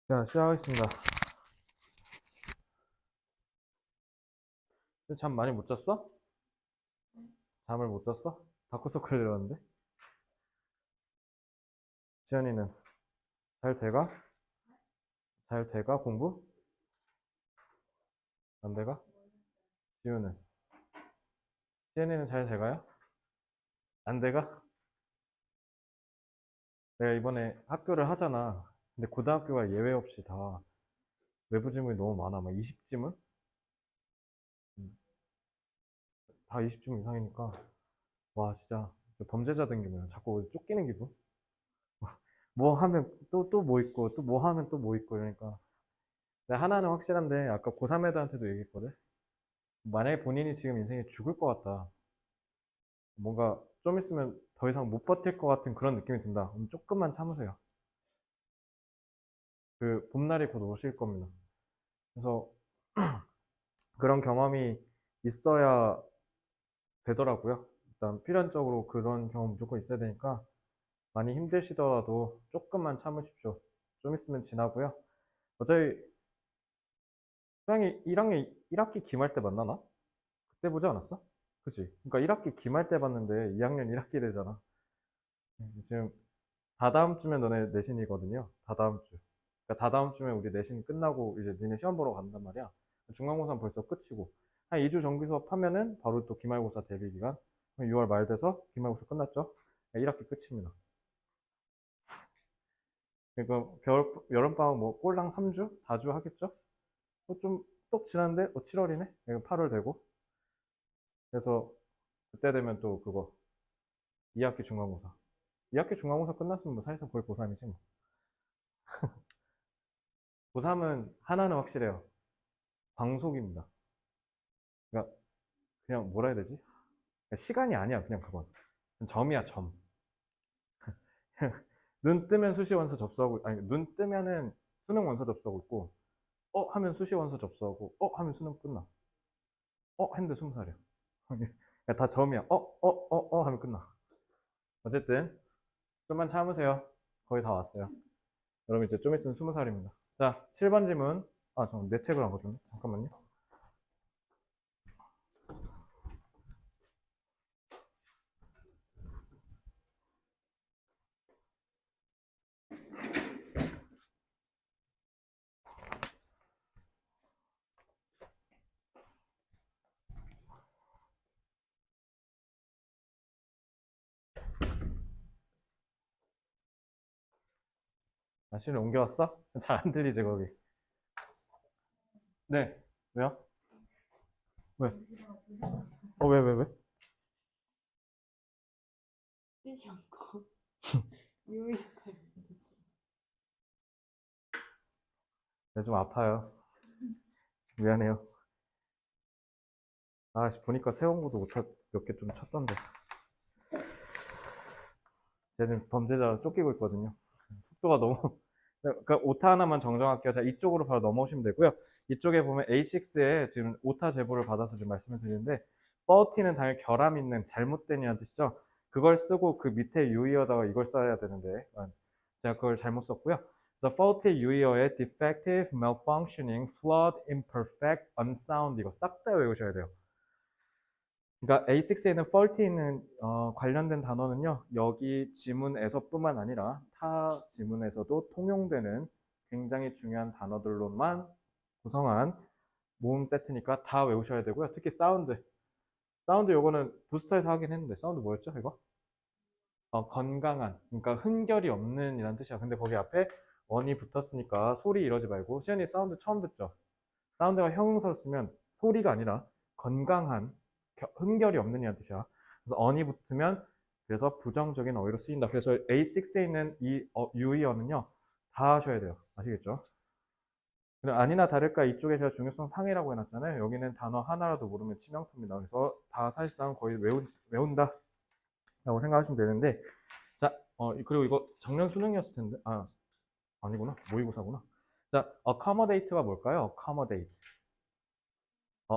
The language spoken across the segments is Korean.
자, 시작하겠습니다. 잠 많이 못 잤어? 잠을 못 잤어? 다크서클 들었는데? 지연이는 잘 돼가? 잘 돼가? 공부? 안 돼가? 지우는? 지연이는 잘 돼가요? 안 돼가? 내가 이번에 학교를 하잖아. 근데 고등학교가 예외 없이 다 외부 지문이 너무 많아. 막 20지문? 다 20지문 이상이니까. 와, 진짜 범죄자 된 기분이야. 자꾸 어디 쫓기는 기분? 뭐 하면 또 뭐 있고, 또 뭐 하면 또 뭐 있고, 이러니까. 근데 하나는 확실한데, 아까 고3 애들한테도 얘기했거든? 만약에 본인이 지금 인생에 죽을 것 같다. 뭔가 좀 있으면 더 이상 못 버틸 것 같은 그런 느낌이 든다. 그럼 조금만 참으세요. 그 봄날이 곧 오실 겁니다. 그래서 그런 경험이 있어야 되더라고요. 일단 필연적으로 그런 경험 무조건 있어야 되니까 많이 힘드시더라도 조금만 참으십시오. 좀 있으면 지나고요. 어차피 수영이 1학년 1학기 기말 때 만나나? 그때 보지 않았어? 그치? 그러니까 1학기 기말 때 봤는데 2학년 1학기 되잖아. 지금 다다음 주면 너네 내신이거든요. 다다음 주. 그러니까 다다음 주면 우리 내신 끝나고 이제 니네 시험 보러 간단 말이야. 중간고사는 벌써 끝이고. 한 2주 정기 수업하면은 바로 또 기말고사 대비 기간. 6월 말 돼서 기말고사 끝났죠. 1학기 끝입니다. 그러니까 여름방학 뭐 꼴랑 3주? 4주 하겠죠? 좀 똑 지났는데 7월이네? 8월 되고. 그래서 그때 되면 또 그거 2학기 중간고사. 2학기 중간고사 끝났으면 뭐 사실상 거의 고3이지 뭐. 고3은 하나는 확실해요. 광속입니다. 그러니까 그냥 뭐라 해야 되지? 그러니까 시간이 아니야, 그냥 그건. 점이야, 점. 눈 뜨면 수시 원서 접수하고, 아니, 눈 뜨면은 수능 원서 접수하고 있고, 하면 수시 원서 접수하고, 하면 수능 끝나. 했는데 20살이야. 다 점이야. 하면 끝나. 어쨌든, 좀만 참으세요. 거의 다 왔어요. 여러분 이제 좀 있으면 20살입니다. 자, 7번 질문. 아, 내 책을 안 가졌네. 잠깐만요. 아, 실을 옮겨왔어? 잘 안 들리지, 거기. 네. 왜요? 왜? 왜? 쓰지 않고 유의할 네, 좀 아파요. 미안해요. 아, 보니까 새 공부도 몇 개 좀 쳤던데. 제가 지금 범죄자로 쫓기고 있거든요. 속도가 너무. 그러니까 오타 하나만 정정할게요. 자, 이쪽으로 바로 넘어오시면 되고요. 이쪽에 보면 A6에 지금 오타 제보를 받아서 지금 말씀을 드리는데, 30는 당연히 결함 있는 잘못된이라는 뜻이죠. 그걸 쓰고 그 밑에 유의어다가 이걸 써야 되는데, 제가 그걸 잘못 썼고요. 그래서 faulty 유의어에 defective, malfunctioning, flawed, imperfect, unsound 이거 싹 다 외우셔야 돼요. 그러니까 A6에는 faulty는 관련된 단어는요. 여기 지문에서뿐만 아니라 타 지문에서도 통용되는 굉장히 중요한 단어들로만 구성한 모음 세트니까 다 외우셔야 되고요. 특히 사운드. 사운드 요거는 부스터에서 하긴 했는데 사운드 뭐였죠, 이거? 건강한. 그러니까 흠결이 없는 이란 뜻이야. 근데 거기 앞에 원이 붙었으니까 소리 이러지 말고 시연이 사운드 처음 듣죠? 사운드가 형용사로 쓰면 소리가 아니라 건강한, 흠결이 없는 이란 뜻이야. 그래서 on이 붙으면 그래서 부정적인 어휘로 쓰인다. 그래서 A6에 있는 이 유의어는요 다 하셔야 돼요. 아시겠죠? 아니나 다를까 이쪽에 제가 중요성 상해라고 해놨잖아요. 여기는 단어 하나라도 모르면 치명타입니다. 그래서 다 사실상 거의 외운다 라고 생각하시면 되는데, 자, 그리고 이거 작년 수능이었을 텐데, 아니구나. 모의고사구나. 자, accommodate가 뭘까요? accommodate.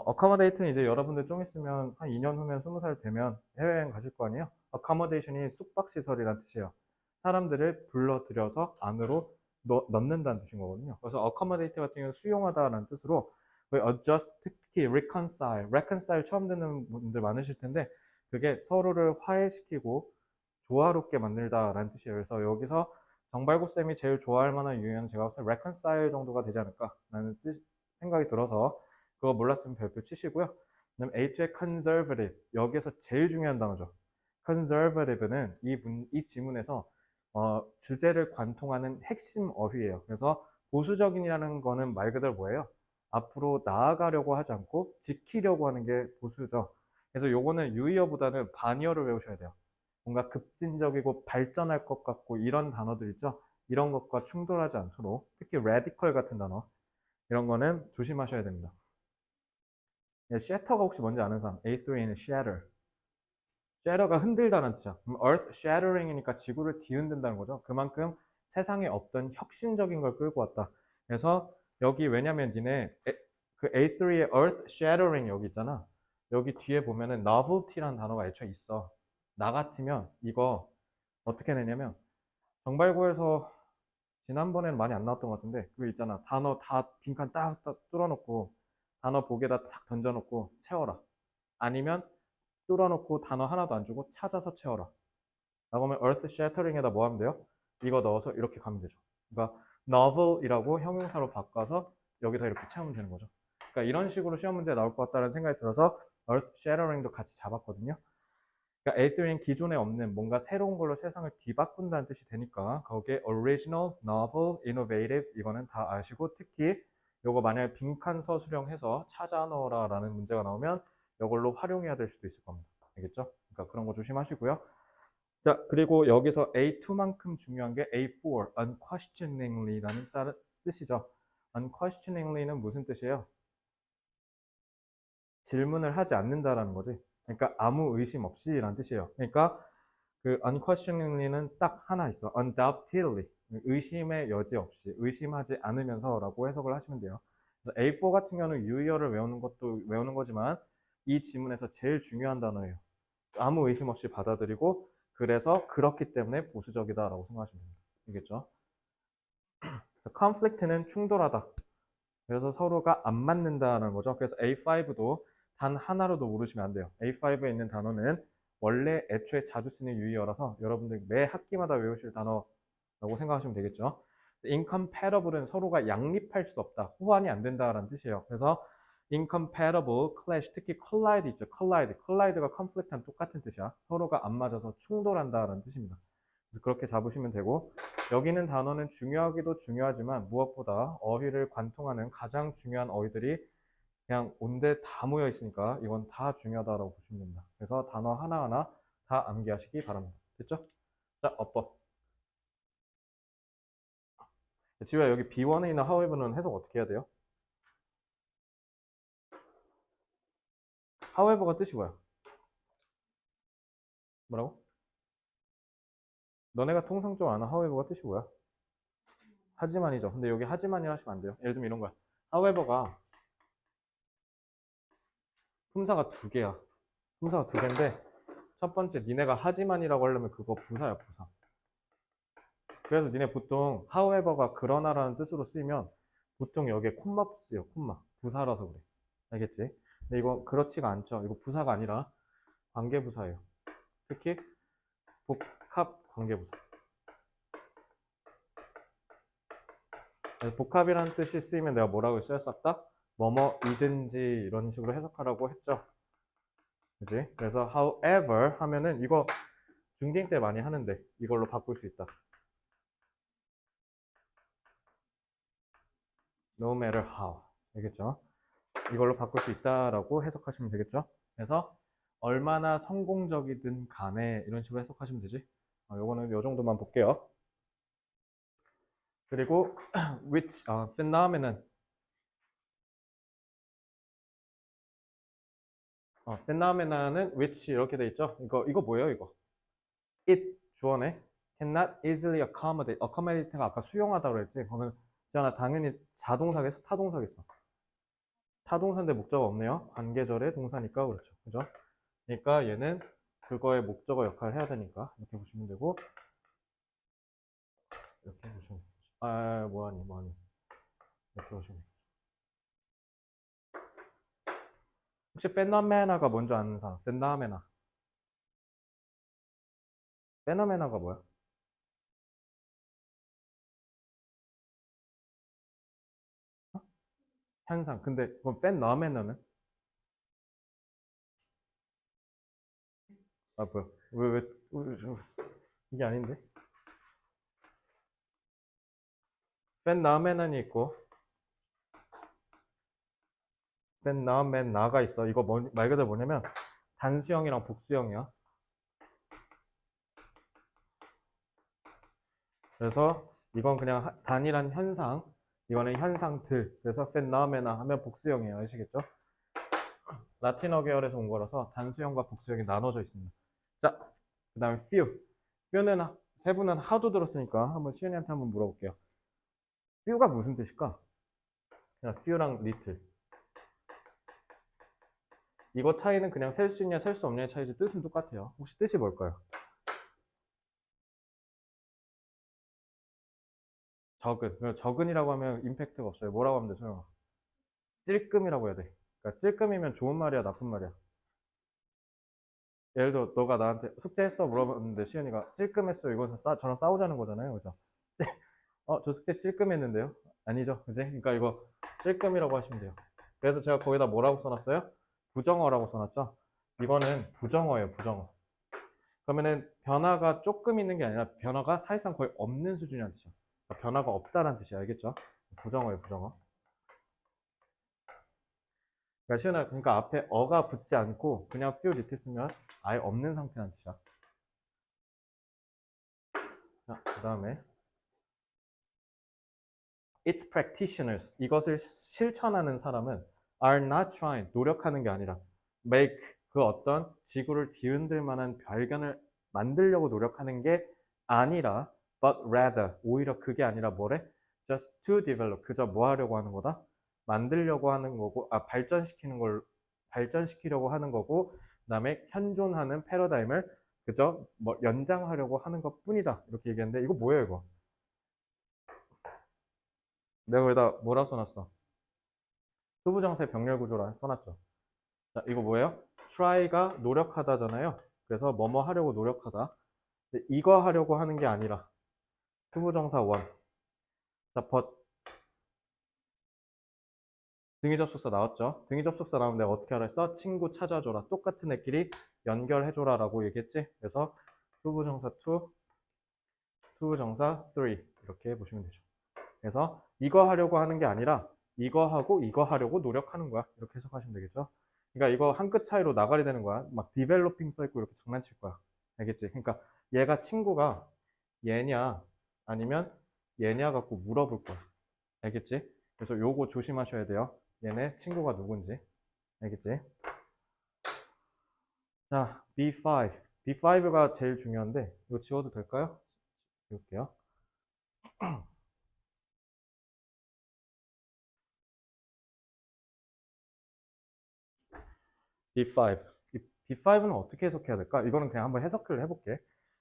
accommodate는 이제 여러분들 좀 있으면 한 2년 후면 20살 되면 해외여행 가실 거 아니에요? accommodation이 숙박시설이란 뜻이에요. 사람들을 불러들여서 안으로 넣는다는 뜻인 거거든요. 그래서 accommodate 같은 경우는 수용하다라는 뜻으로 adjust, 특히 reconcile 처음 듣는 분들 많으실 텐데 그게 서로를 화해시키고 조화롭게 만들다라는 뜻이에요. 그래서 여기서 정발고 쌤이 제일 좋아할 만한 유형은 제가 봤을 때 reconcile 정도가 되지 않을까라는 생각이 들어서 그거 몰랐으면 별표 치시고요. 그다음 A2의 conservative 여기에서 제일 중요한 단어죠. conservative는 이 지문에서 주제를 관통하는 핵심 어휘예요. 그래서 보수적인이라는 거는 말 그대로 뭐예요? 앞으로 나아가려고 하지 않고 지키려고 하는 게 보수죠. 그래서 요거는 유의어보다는 반의어를 외우셔야 돼요. 뭔가 급진적이고 발전할 것 같고 이런 단어들 있죠? 이런 것과 충돌하지 않도록 특히 radical 같은 단어 이런 거는 조심하셔야 됩니다. shatter가 혹시 뭔지 아는 사람? A3는 shatter. shatter가 흔들다는 뜻이야. 그럼 earth shattering이니까 지구를 뒤흔든다는 거죠. 그만큼 세상에 없던 혁신적인 걸 끌고 왔다. 그래서 여기 왜냐면 니네 그 A3의 earth shattering 여기 있잖아. 여기 뒤에 보면은 novelty라는 단어가 애초에 있어. 나 같으면 이거 어떻게 내냐면 정발고에서 지난번에는 많이 안 나왔던 것 같은데 그거 있잖아. 단어 다 빈칸 딱 뚫어놓고 단어 보기에다 탁 던져놓고 채워라. 아니면 뚫어놓고 단어 하나도 안 주고 찾아서 채워라. 라고 하면 earth shattering에다 뭐 하면 돼요? 이거 넣어서 이렇게 가면 되죠. 그러니까 novel이라고 형용사로 바꿔서 여기다 이렇게 채우면 되는 거죠. 그러니까 이런 식으로 시험 문제 나올 것 같다는 생각이 들어서 earth shattering도 같이 잡았거든요. 그러니까 A3는 기존에 없는 뭔가 새로운 걸로 세상을 뒤바꾼다는 뜻이 되니까 거기에 original, novel, innovative 이거는 다 아시고 특히 요거 만약에 빈칸 서술형해서 찾아 넣어라 라는 문제가 나오면 이걸로 활용해야 될 수도 있을 겁니다. 알겠죠? 그러니까 그런 거 조심하시고요. 자, 그리고 여기서 A2만큼 중요한 게 A4, unquestioningly라는 뜻이죠. unquestioningly는 무슨 뜻이에요? 질문을 하지 않는다라는 거지. 그러니까 아무 의심 없이라는 뜻이에요. 그러니까 그 unquestioningly는 딱 하나 있어. undoubtedly. 의심의 여지 없이, 의심하지 않으면서라고 해석을 하시면 돼요. 그래서 A4 같은 경우는 유의어를 외우는 것도 외우는 거지만 이 지문에서 제일 중요한 단어예요. 아무 의심 없이 받아들이고 그래서 그렇기 때문에 보수적이다라고 생각하시면 됩니다. 알겠죠? conflict는 충돌하다. 그래서 서로가 안 맞는다는 거죠. 그래서 A5도 단 하나로도 모르시면 안 돼요. A5에 있는 단어는 원래 애초에 자주 쓰는 유의어라서 여러분들 매 학기마다 외우실 단어라고 생각하시면 되겠죠. incompatible은 서로가 양립할 수 없다. 호환이 안 된다라는 뜻이에요. 그래서 incompatible, clash, 특히 collide 있죠. collide가 conflict랑 똑같은 뜻이야. 서로가 안 맞아서 충돌한다라는 뜻입니다. 그래서 그렇게 잡으시면 되고 여기는 단어는 중요하기도 중요하지만 무엇보다 어휘를 관통하는 가장 중요한 어휘들이 그냥 온데 다 모여 있으니까 이건 다 중요하다고 보시면 됩니다. 그래서 단어 하나하나 다 암기하시기 바랍니다. 됐죠? 자, 어법. 지우야 여기 B1에 있는 however는 해석 어떻게 해야 돼요? however가 뜻이 뭐야? 뭐라고? 너네가 통상적으로 아는 however가 뜻이 뭐야? 하지만이죠. 근데 여기 하지만이 하시면 안 돼요. 예를 들면 이런 거야. however가 품사가 두 개야. 품사가 두 개인데 첫 번째 니네가 하지만이라고 하려면 그거 부사야 부사. 그래서 니네 보통 however가 그러나라는 뜻으로 쓰이면 보통 여기에 콤마 쓰여 콤마 부사라서 그래. 알겠지? 근데 이거 그렇지가 않죠. 이거 부사가 아니라 관계부사예요. 특히 복합 관계부사. 복합이라는 뜻이 쓰이면 내가 뭐라고 썼다? 뭐뭐이든지 이런 식으로 해석하라고 했죠. 그지? 그래서 however 하면은 이거 중딩 때 많이 하는데 이걸로 바꿀 수 있다. No matter how. 알겠죠? 이걸로 바꿀 수 있다라고 해석하시면 되겠죠? 그래서 얼마나 성공적이든 간에 이런 식으로 해석하시면 되지. 요거는 요 정도만 볼게요. 그리고 which phenomenon phenomenon은 which 이렇게 돼 있죠? 이거 뭐예요, 이거? it 주어네. cannot easily accommodate. accommodate가 아까 수용하다고 그랬지. 그러면 있잖아, 당연히 자동사겠어, 타동사겠어. 타동사인데 목적어 없네요. 관계절의 동사니까 그렇죠. 그죠? 그러니까 얘는 그거의 목적어 역할을 해야 되니까 이렇게 보시면 되고 이렇게 보시면 되죠. 뭐하니. 이렇게 오시면. 혹시 페노메나가 뭔지 아는 사람? 페노메나. 페노메나가 뭐야? 현상. 근데 그럼 페노메나는? 뭐야? 이게 아닌데? 페노메나이 있고 페노메나가 있어. 이거 말 그대로 뭐냐면 단수형이랑 복수형이야. 그래서 이건 그냥 단일한 현상, 이거는 현상들. 그래서 페노메나 하면 복수형이에요. 아시겠죠? 라틴어 계열에서 온 거라서 단수형과 복수형이 나눠져 있습니다. 자, 그 다음에 few. few는 세 분은 하도 들었으니까 한번 시은이한테 한번 물어볼게요. few가 무슨 뜻일까? 그냥 few랑 little. 이거 차이는 그냥 셀 수 있냐 셀 수 없냐의 차이지 뜻은 똑같아요. 혹시 뜻이 뭘까요? 적은. 적은이라고 하면 임팩트가 없어요. 뭐라고 하면 돼, 소영아? 찔끔이라고 해야 돼. 그러니까 찔끔이면 좋은 말이야, 나쁜 말이야? 예를 들어 너가 나한테 숙제했어 물어봤는데 시연이가 찔끔했어요. 이거는 저랑 싸우자는 거잖아요. 그죠? 저 숙제 찔끔했는데요? 아니죠. 그지? 그러니까 이거 찔끔이라고 하시면 돼요. 그래서 제가 거기다 뭐라고 써놨어요? 부정어라고 써놨죠? 이거는 부정어예요, 부정어. 그러면은 변화가 조금 있는 게 아니라 변화가 사실상 거의 없는 수준이라는 뜻이야. 그러니까 변화가 없다라는 뜻이야. 알겠죠? 부정어예요, 부정어. 그러니까 시연아, 그러니까 앞에 어가 붙지 않고 그냥 few little 쓰면 아예 없는 상태라는 뜻이야. 자, 그 다음에 its practitioners, 이것을 실천하는 사람은 are not trying, 노력하는 게 아니라 make, 그 어떤 지구를 뒤흔들 만한 발견을 만들려고 노력하는 게 아니라 but rather, 오히려 그게 아니라 뭐래? just to develop, 그저 뭐 하려고 하는 거다? 만들려고 하는 거고, 발전시키려고 하는 거고, 그 다음에 현존하는 패러다임을 그저 뭐 연장하려고 하는 것 뿐이다. 이렇게 얘기했는데 이거 뭐예요, 이거? 내가 거기다 뭐라 써놨어? 투부정사의 병렬 구조라 써놨죠. 자, 이거 뭐예요? try가 노력하다잖아요. 그래서 뭐뭐 하려고 노력하다. 근데 이거 하려고 하는 게 아니라 투부정사 원. 자, but 등위 접속사 나왔죠? 등위 접속사 나오면 내가 어떻게 하라 했어? 친구 찾아줘라. 똑같은 애끼리 연결해줘라 라고 얘기했지? 그래서 투부정사 2, 투부정사 3 이렇게 보시면 되죠. 그래서 이거 하려고 하는 게 아니라 이거 하고 이거 하려고 노력하는 거야. 이렇게 해석하시면 되겠죠? 그러니까 이거 한 끗 차이로 나가리 되는 거야. 막 디벨로핑 써있고 이렇게 장난칠 거야. 알겠지? 그러니까 얘가 친구가 얘냐 아니면 얘냐 갖고 물어볼 거야. 알겠지? 그래서 요거 조심하셔야 돼요. 얘네 친구가 누군지. 알겠지? 자, B5. B5가 제일 중요한데 이거 지워도 될까요? 지울게요. B5. 이 B5는 어떻게 해석해야 될까? 이거는 그냥 한번 해석을 해볼게.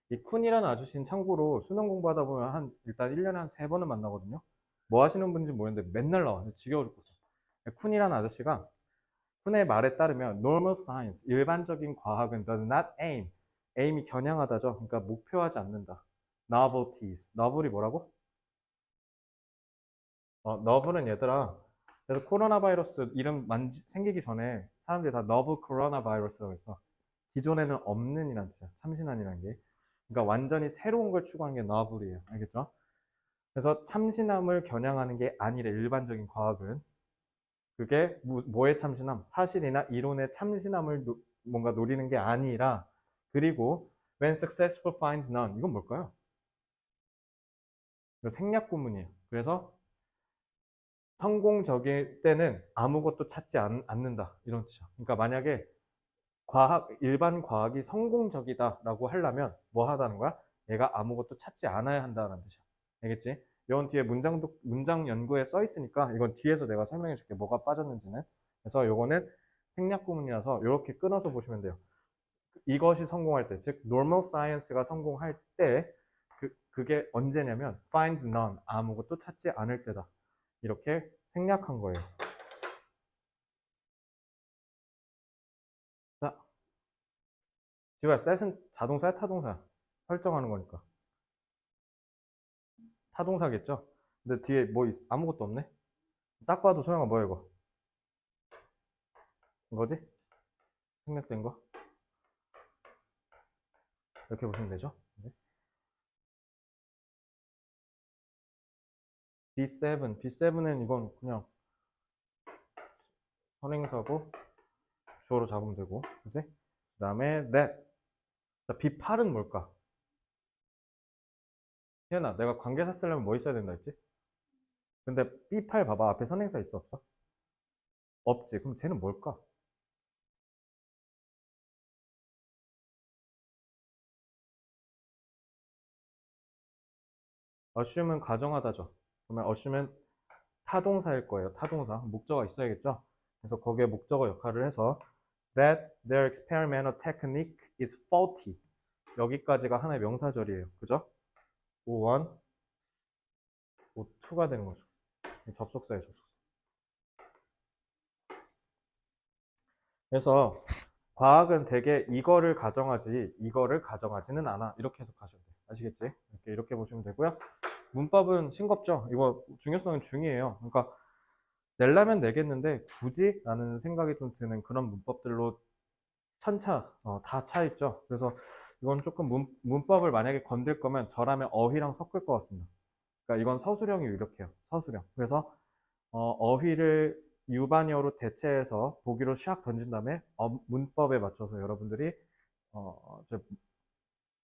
이 쿤이라는 아저씨는 참고로 수능 공부하다 보면 일단 1년에 한 3번은 만나거든요. 뭐 하시는 분인지 모르겠는데 맨날 나와. 지겨워 죽겠어. 쿤이라는 아저씨가 쿤의 말에 따르면 normal science, 일반적인 과학은 does not aim이 겨냥하다죠. 그러니까 목표하지 않는다. novelties. novel이 뭐라고? novel은 얘들아. 그래서 코로나 바이러스 이름 생기기 전에 사람들이 다 novel 코로나 바이러스라고 했어. 기존에는 없는 이란 뜻이야. 참신한이라는 게. 그러니까 완전히 새로운 걸 추구하는 게 novel이에요. 알겠죠? 그래서 참신함을 겨냥하는 게 아니래. 일반적인 과학은. 그게 뭐의 참신함? 사실이나 이론의 참신함을 뭔가 노리는 게 아니라 그리고 when successful finds none. 이건 뭘까요? 이거 생략 구문이에요. 그래서 성공적일 때는 아무것도 찾지 않는다. 이런 뜻이야. 그러니까 만약에 일반 과학이 성공적이다라고 하려면 뭐 하다는 거야? 얘가 아무것도 찾지 않아야 한다는 뜻이야. 알겠지? 이건 뒤에 문장 연구에 써 있으니까 이건 뒤에서 내가 설명해 줄게. 뭐가 빠졌는지는. 그래서 요거는 생략 구문이라서 이렇게 끊어서 보시면 돼요. 이것이 성공할 때, 즉 normal science가 성공할 때 그게 언제냐면 find none, 아무것도 찾지 않을 때다. 이렇게 생략한 거예요. 자, 지우야, set은 자동사야, 타동사야? 설정하는 거니까. 타동사겠죠? 근데 뒤에 아무것도 없네? 딱 봐도 소영아 뭐야 이거? 이거지? 생략된 거? 이렇게 보시면 되죠? 네. B7은 이건 그냥 선행사고 주어로 잡으면 되고, 그지? 그 다음에 that. 자, B8은 뭘까? 태연아, 내가 관계사 쓰려면 뭐 있어야 된다 했지? 근데 B8 봐봐. 앞에 선행사 있어, 없어? 없지. 그럼 쟤는 뭘까? assume은 가정하다죠. 그러면 assume은 타동사일 거예요. 타동사. 목적어가 있어야겠죠? 그래서 거기에 목적어 역할을 해서 that their experimental technique is faulty. 여기까지가 하나의 명사절이에요. 그죠? O1, O2가 되는 거죠. 접속사예요, 접속사. 그래서 과학은 대개 이거를 가정하지 이거를 가정하지는 않아. 이렇게 해석하셔야 돼요. 아시겠지? 이렇게 보시면 되고요. 문법은 싱겁죠? 이거 중요성은 중이에요. 그러니까 낼라면 내겠는데 굳이? 라는 생각이 좀 드는 그런 문법들로 다 차 있죠. 그래서 이건 조금 문법을 만약에 건들 거면 저라면 어휘랑 섞을 것 같습니다. 그러니까 이건 서술형이 유력해요. 서술형. 그래서 어휘를 유반어로 대체해서 보기로 샥 던진 다음에 문법에 맞춰서 여러분들이 저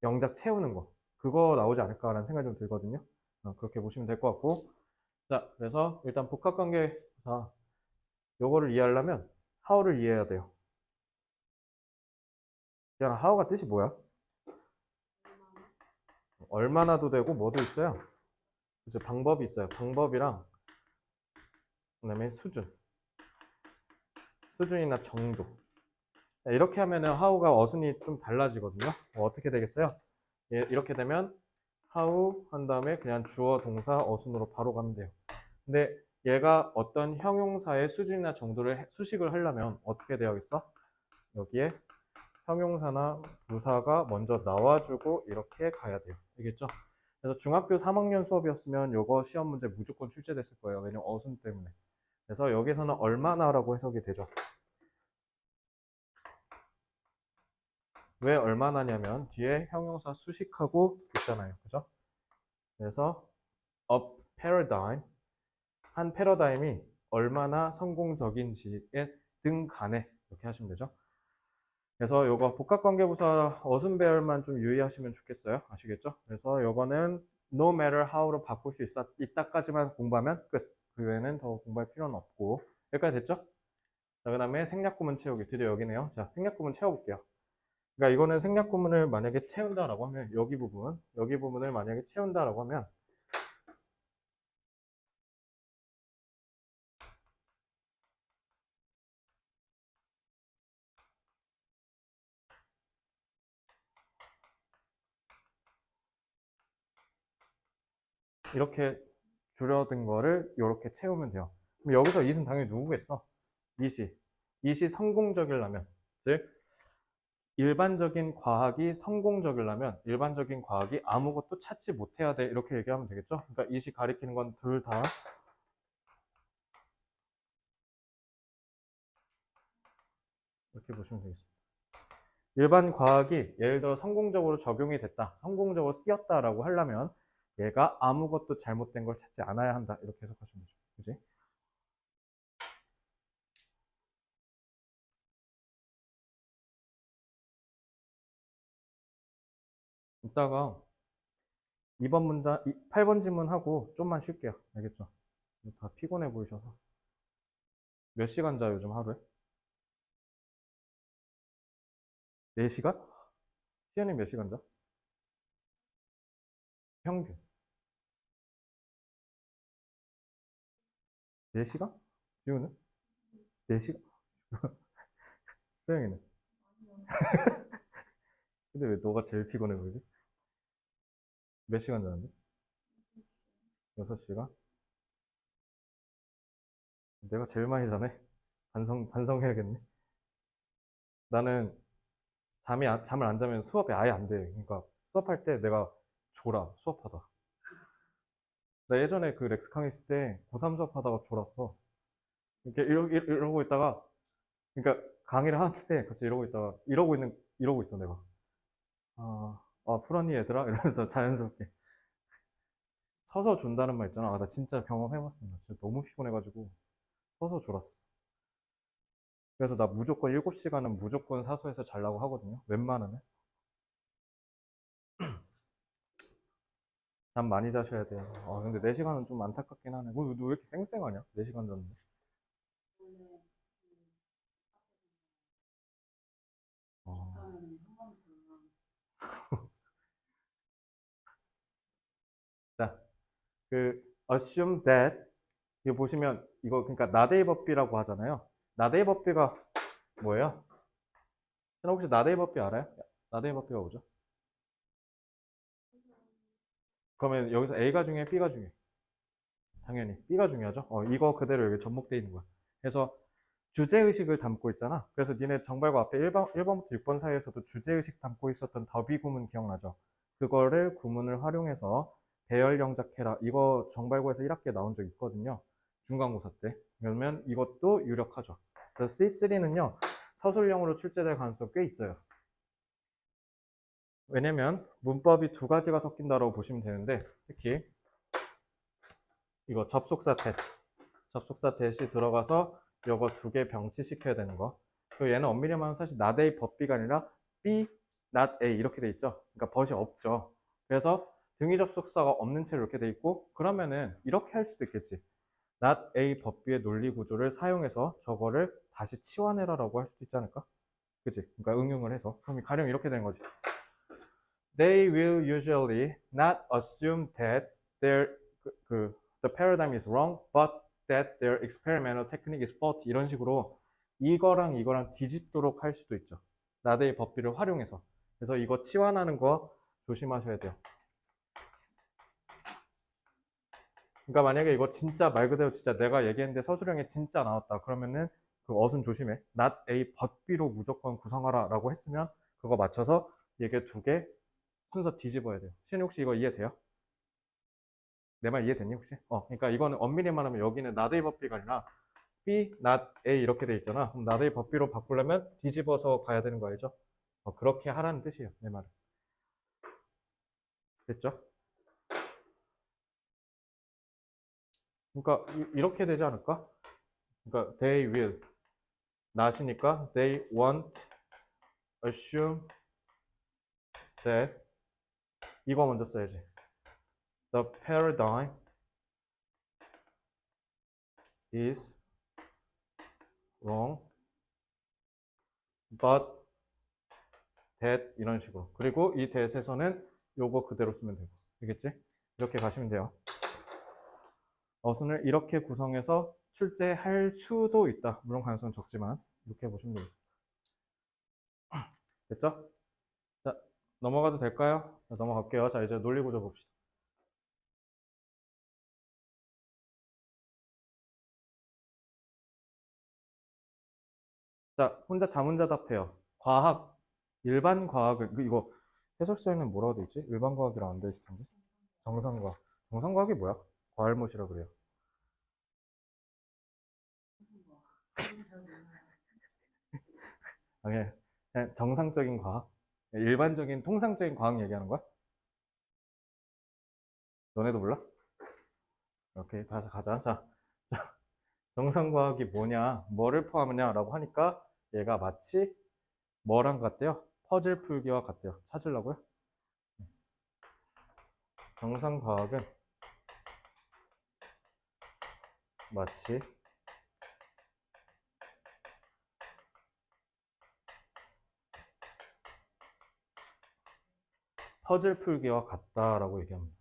영작 채우는 거 그거 나오지 않을까라는 생각이 좀 들거든요. 그렇게 보시면 될 것 같고, 자, 그래서 일단 복합관계사 요거를 이해하려면 how를 이해해야 돼요. 그냥 how가 뜻이 뭐야? 얼마나도 되고 뭐도 있어요. 그래서 방법이 있어요. 방법이랑 그다음에 수준이나 정도. 이렇게 하면은 how가 어순이 좀 달라지거든요. 어떻게 되겠어요? 이렇게 되면 how 한 다음에 그냥 주어 동사 어순으로 바로 가면 돼요. 근데 얘가 어떤 형용사의 수준이나 정도를 수식을 하려면 어떻게 되어야겠어? 여기에 형용사나 부사가 먼저 나와주고 이렇게 가야 돼요. 알겠죠? 그래서 중학교 3학년 수업이었으면 요거 시험 문제 무조건 출제됐을 거예요. 왜냐면 어순 때문에. 그래서 여기서는 얼마나라고 해석이 되죠. 왜 얼마나냐면 뒤에 형용사 수식하고 있잖아요. 그죠? 그래서 a paradigm, 한 패러다임이 얼마나 성공적인지에 등 간에 이렇게 하시면 되죠. 그래서 요거 복합관계부사 어순 배열만 좀 유의하시면 좋겠어요. 아시겠죠? 그래서 요거는 no matter how로 바꿀 수 있다까지만 공부하면 끝. 그 외에는 더 공부할 필요는 없고. 여기까지 됐죠? 자, 그 다음에 생략구문 채우기. 드디어 여기네요. 자, 생략구문 채워볼게요. 그러니까 이거는 생략구문을 만약에 채운다라고 하면 여기 부분을 만약에 채운다라고 하면 이렇게 줄여든 거를 이렇게 채우면 돼요. 그럼 여기서 it은 당연히 누구겠어? it이 성공적이려면, 즉 일반적인 과학이 성공적이려면 일반적인 과학이 아무것도 찾지 못해야 돼. 이렇게 얘기하면 되겠죠? 그러니까 it이 가리키는 건 둘 다 이렇게 보시면 되겠습니다. 일반 과학이 예를 들어 성공적으로 적용이 됐다, 성공적으로 쓰였다라고 하려면 얘가 아무것도 잘못된 걸 찾지 않아야 한다. 이렇게 해석하시면 되죠. 그지? 이따가 2번 문장, 8번 질문하고 좀만 쉴게요. 알겠죠? 다 피곤해 보이셔서. 몇 시간 자, 요즘 하루에? 4시간? 시연이 몇 시간 자? 평균. 4시간? 지우는? 4시간? 소영이는? 근데 왜 너가 제일 피곤해 보이지? 몇 시간 자는데? 6시간? 내가 제일 많이 자네? 반성해야겠네. 나는 잠을 안 자면 수업이 아예 안 돼. 그러니까 수업할 때 내가 졸아, 수업하다. 나 예전에 그 렉스 강의 있을 때 고3 수업하다가 졸았어. 이렇게 이러고 있다가, 그러니까 강의를 하는데 갑자기 이러고 있어, 내가. 풀었니 얘들아? 이러면서 자연스럽게. 서서 존다는 말 있잖아. 나 진짜 경험해봤습니다. 진짜 너무 피곤해가지고 서서 졸았었어. 그래서 나 무조건 7시간은 무조건 사소해서 자려고 하거든요. 웬만하면. 잠 많이 자셔야 돼요. 근데 4시간은 좀 안타깝긴 하네. 너 왜 이렇게 쌩쌩하냐? 4시간 잤는데. 원래 어, 가면 한 번도 자, assume that. 이거 보시면, 이거, 그러니까, 나데이 법비라고 하잖아요. 나데이 법비가 뭐예요? 혹시 나데이 법비 알아요? 나데이 법비가 뭐죠? 그러면 여기서 A가 중요해, B가 중요해? 당연히 B가 중요하죠. 이거 그대로 여기 접목되어 있는 거야. 그래서 주제의식을 담고 있잖아. 그래서 니네 정발과 앞에 1번부터 6번 사이에서도 주제의식 담고 있었던 더비 구문 기억나죠? 그거를 구문을 활용해서 배열 영작해라. 이거 정발고에서 1학기에 나온 적 있거든요. 중간고사 때. 그러면 이것도 유력하죠. 그래서 C3는요, 서술형으로 출제될 가능성이 꽤 있어요. 왜냐면 문법이 두 가지가 섞인다고 보시면 되는데, 특히 이거 접속사 대시 들어가서 요거 두 개 병치시켜야 되는 거. 그리고 얘는 엄밀히 말하면 사실 not A 법비가 아니라 B, not A 이렇게 돼 있죠. 그러니까 벗이 없죠. 그래서 등위 접속사가 없는 채로 이렇게 돼 있고, 그러면은 이렇게 할 수도 있겠지. not A 법비의 논리 구조를 사용해서 저거를 다시 치환해라라고 할 수도 있지 않을까? 그치? 그러니까 응용을 해서. 그럼 가령 이렇게 되는 거지. They will usually not assume that the paradigm is wrong, but that their experimental technique is faulty. 이런 식으로 이거랑 뒤집도록 할 수도 있죠. 나대의 법비를 활용해서. 그래서 이거 치환하는 거 조심하셔야 돼요. 그러니까 만약에 이거 진짜 말 그대로 진짜 내가 얘기했는데 서술형에 진짜 나왔다. 그러면은 그 어순 조심해. not a 법비로 무조건 구성하라 라고 했으면 그거 맞춰서 얘기 두 개 순서 뒤집어야 돼요. 시현이 혹시 이거 이해돼요? 내 말 이해됐니 혹시? 그러니까 이거는 엄밀히 말하면 여기는 not a 법비가 아니라 B, not A 이렇게 돼 있잖아. 그럼 not A 법비로 바꾸려면 뒤집어서 가야 되는 거 알죠? 그렇게 하라는 뜻이에요. 내 말은. 됐죠? 그러니까 이렇게 되지 않을까? 그러니까 they will not이니까 they won't assume that 이거 먼저 써야지. The paradigm is wrong, but that 이런 식으로. 그리고 이 that에서는 요거 그대로 쓰면 되고. 알겠지? 이렇게 가시면 돼요. 어순을 이렇게 구성해서 출제할 수도 있다. 물론 가능성은 적지만 이렇게 보시면 되겠습니다. 됐죠? 자, 넘어가도 될까요? 자, 넘어갈게요. 자, 이제 논리구조 봅시다. 자, 혼자 자문자답해요. 과학, 일반 과학은 이거 해설서에는 뭐라고 돼 있지? 일반 과학이랑 안 돼 있을 텐데. 정상과학. 정상과학이 뭐야? 과알못이라 그래요. 아니, 그냥 정상적인 과학? 일반적인 통상적인 과학 얘기하는 거야? 너네도 몰라? 오케이, 가자. 자, 정상과학이 뭐냐, 뭐를 포함하냐라고 하니까 얘가 마치 뭐랑 같대요? 퍼즐 풀기와 같대요. 찾으려고요? 정상과학은 마치 퍼즐 풀기와 같다라고 얘기합니다.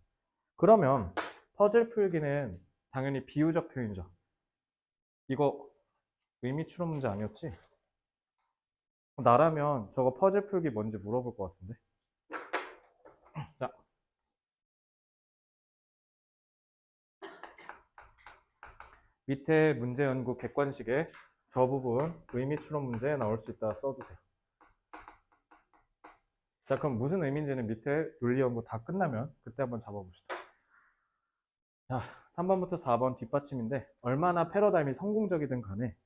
그러면 퍼즐 풀기는 당연히 비유적 표현이죠. 이거 의미 추론 문제 아니었지? 나라면 저거 퍼즐 풀기 뭔지 물어볼 것 같은데. 자, 밑에 문제 연구 객관식에 저 부분 의미 추론 문제에 나올 수 있다 써두세요. 자, 그럼 무슨 의미인지는 밑에 논리 연구 다 끝나면 그때 한번 잡아봅시다. 자, 3번부터 4번 뒷받침인데 얼마나 패러다임이 성공적이든 간에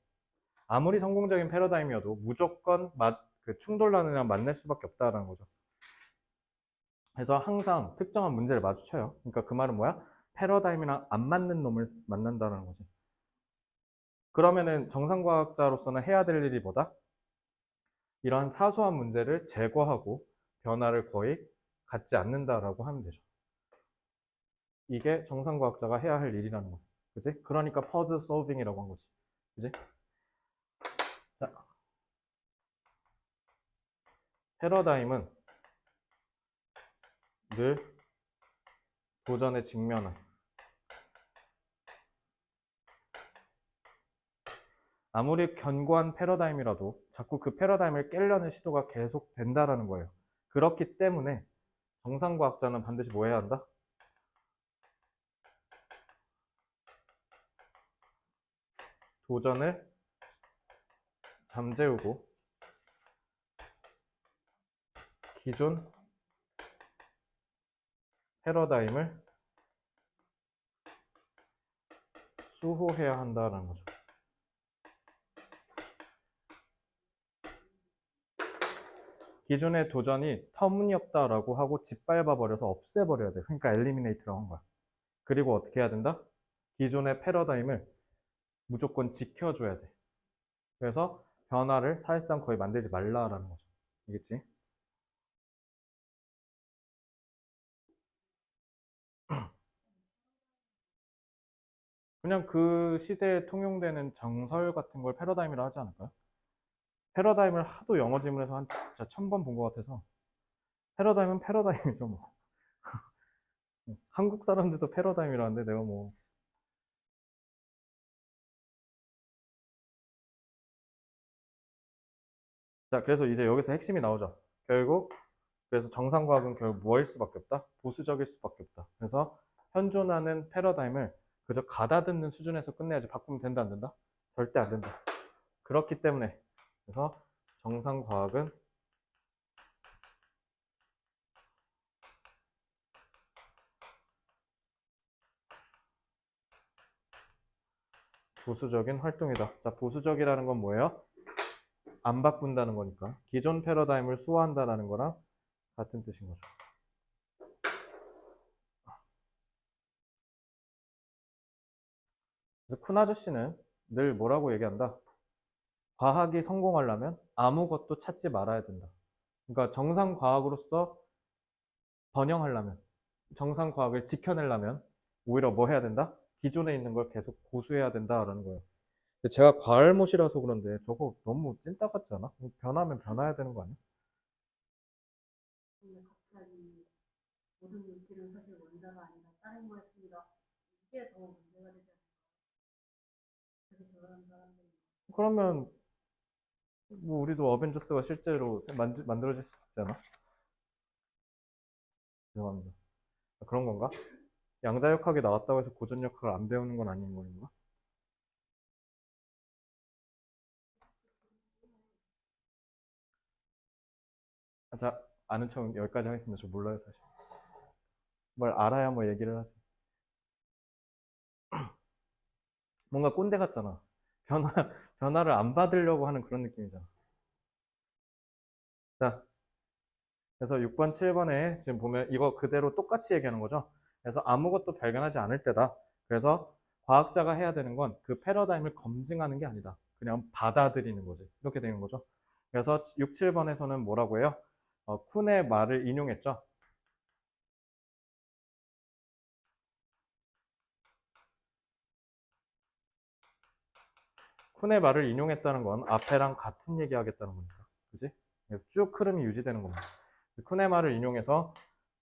아무리 성공적인 패러다임이어도 무조건 충돌하느냐 만날 수밖에 없다라는 거죠. 그래서 항상 특정한 문제를 마주쳐요. 그러니까 그 말은 뭐야? 패러다임이랑 안 맞는 놈을 만난다는 거지. 그러면은 정상과학자로서는 해야 될 일이 뭐다? 이러한 사소한 문제를 제거하고 변화를 거의 갖지 않는다라고 하면 되죠. 이게 정상과학자가 해야 할 일이라는 거지. 그지? 그러니까 퍼즐 솔빙이라고 한 거지. 그지? 자, 패러다임은 늘 도전에 직면한 아무리 견고한 패러다임이라도 자꾸 그 패러다임을 깨려는 시도가 계속 된다라는 거예요. 그렇기 때문에 정상과학자는 반드시 뭐 해야 한다? 도전을 잠재우고 기존 패러다임을 수호해야 한다는 거죠. 기존의 도전이 터무니없다라고 하고 짓밟아 버려서 없애버려야 돼. 그러니까 엘리미네이트라고 한 거야. 그리고 어떻게 해야 된다? 기존의 패러다임을 무조건 지켜줘야 돼. 그래서 변화를 사실상 거의 만들지 말라라는 거죠. 알겠지? 그냥 그 시대에 통용되는 정설 같은 걸 패러다임이라 하지 않을까요? 패러다임을 하도 영어 지문에서 한 진짜 1000번 본 것 같아서 패러다임은 패러다임이죠 뭐. 한국 사람들도 패러다임이라는데 내가 뭐 자, 그래서 이제 여기서 핵심이 나오죠. 결국 그래서 정상과학은 결국 뭐일 수밖에 없다? 보수적일 수밖에 없다. 그래서 현존하는 패러다임을 그저 가다듬는 수준에서 끝내야지 바꾸면 된다 안 된다? 절대 안 된다. 그렇기 때문에 그래서 정상과학은 보수적인 활동이다. 자, 보수적이라는 건 뭐예요? 안 바꾼다는 거니까 기존 패러다임을 수호한다는 거랑 같은 뜻인 거죠. 그래서 쿤 아저씨는 늘 뭐라고 얘기한다? 과학이 성공하려면 아무것도 찾지 말아야 된다. 그러니까 정상 과학으로서 번영하려면, 정상 과학을 지켜내려면 오히려 뭐 해야 된다? 기존에 있는 걸 계속 고수해야 된다라는 거예요. 근데 제가 과알못이라서 그런데 저거 너무 찐따 같지 않아? 변하면 변해야 되는 거 아니야? 근데 갑자기 모든 물질은 사실 원자가 아니라 다른 거였습니다. 이게 더 문제가 되지 않을까? 그래서 저런 사람들이 그러면 뭐 우리도 어벤져스가 실제로 만들어질 수 있잖아. 죄송합니다. 아, 그런 건가? 양자역학이 나왔다고 해서 고전역학을 안 배우는 건 아닌 건가? 아, 자, 아는 척 여기까지 하겠습니다. 저 몰라요, 사실. 뭘 알아야 뭐 얘기를 하지. 뭔가 꼰대 같잖아. 변화, 변화를 안 받으려고 하는 그런 느낌이잖아. 자, 그래서 6번, 7번에 지금 보면 이거 그대로 똑같이 얘기하는 거죠. 그래서 아무것도 발견하지 않을 때다. 그래서 과학자가 해야 되는 건 그 패러다임을 검증하는 게 아니다. 그냥 받아들이는 거지. 이렇게 되는 거죠. 그래서 6, 7번에서는 뭐라고 해요? 쿤의 말을 인용했죠. 쿤의 말을 인용했다는 건 앞에랑 같은 얘기 하겠다는 거니까. 그지? 그래서 쭉 흐름이 유지되는 겁니다. 쿤의 말을 인용해서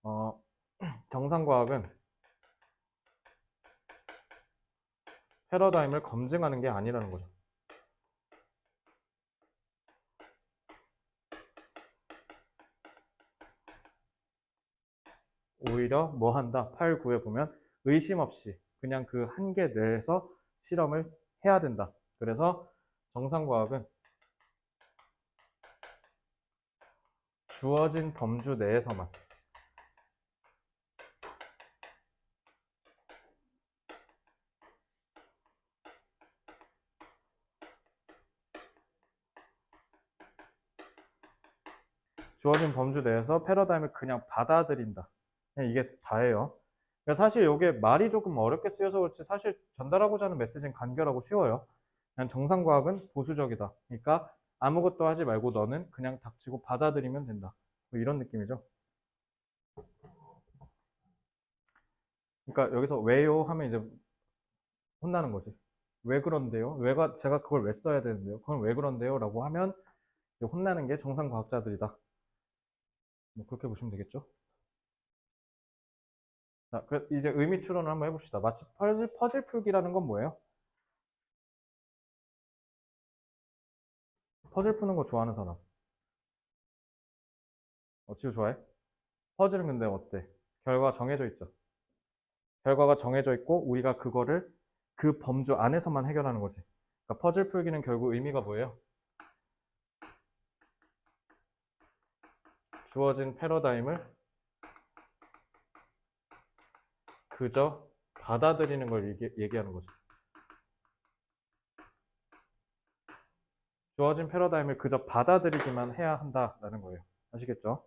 어, 정상과학은 패러다임을 검증하는 게 아니라는 거죠. 오히려 뭐 한다? 8, 9에 보면 의심 없이 그냥 그 한계 내에서 실험을 해야 된다. 그래서 정상과학은 주어진 범주 내에서만 주어진 범주 내에서 패러다임을 그냥 받아들인다. 그냥 이게 다예요. 그러니까 사실 이게 말이 조금 어렵게 쓰여서 그렇지 사실 전달하고자 하는 메시지는 간결하고 쉬워요. 그냥 정상과학은 보수적이다. 그러니까 아무것도 하지 말고 너는 그냥 닥치고 받아들이면 된다. 뭐 이런 느낌이죠. 그러니까 여기서 왜요 하면 이제 혼나는 거지. 왜 그런데요? 왜가 제가 그걸 왜 써야 되는데요? 그건 왜 그런데요? 라고 하면 이제 혼나는 게 정상과학자들이다. 뭐 그렇게 보시면 되겠죠. 자, 이제 의미 추론을 한번 해봅시다. 마치 퍼즐 풀기라는 건 뭐예요? 퍼즐 푸는 거 좋아하는 사람. 지우 좋아해? 퍼즐은 근데 어때? 결과가 정해져 있죠. 결과가 정해져 있고 우리가 그거를 그 범주 안에서만 해결하는 거지. 그러니까 퍼즐 풀기는 결국 의미가 뭐예요? 주어진 패러다임을 그저 받아들이는 걸 얘기하는 거죠. 주어진 패러다임을 그저 받아들이기만 해야 한다라는 거예요. 아시겠죠?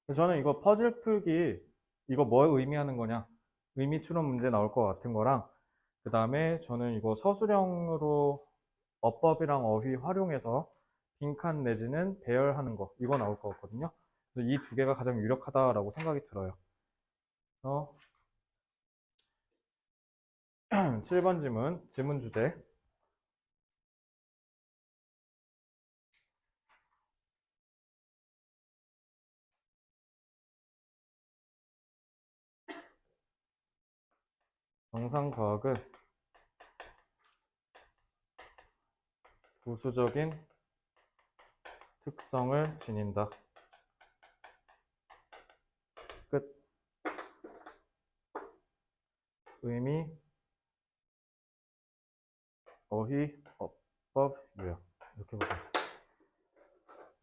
그래서 저는 이거 퍼즐 풀기 이거 뭘 의미하는 거냐? 의미 추론 문제 나올 것 같은 거랑 그 다음에 저는 이거 서술형으로 어법이랑 어휘 활용해서 빈칸 내지는 배열하는 거 이거 나올 것 같거든요. 그래서 이 두 개가 가장 유력하다라고 생각이 들어요. 그래서 7번 지문 주제. 정상과학은 보수적인 특성을 지닌다. 끝. 의미, 어휘, 어법, 요약. 이렇게 보세요.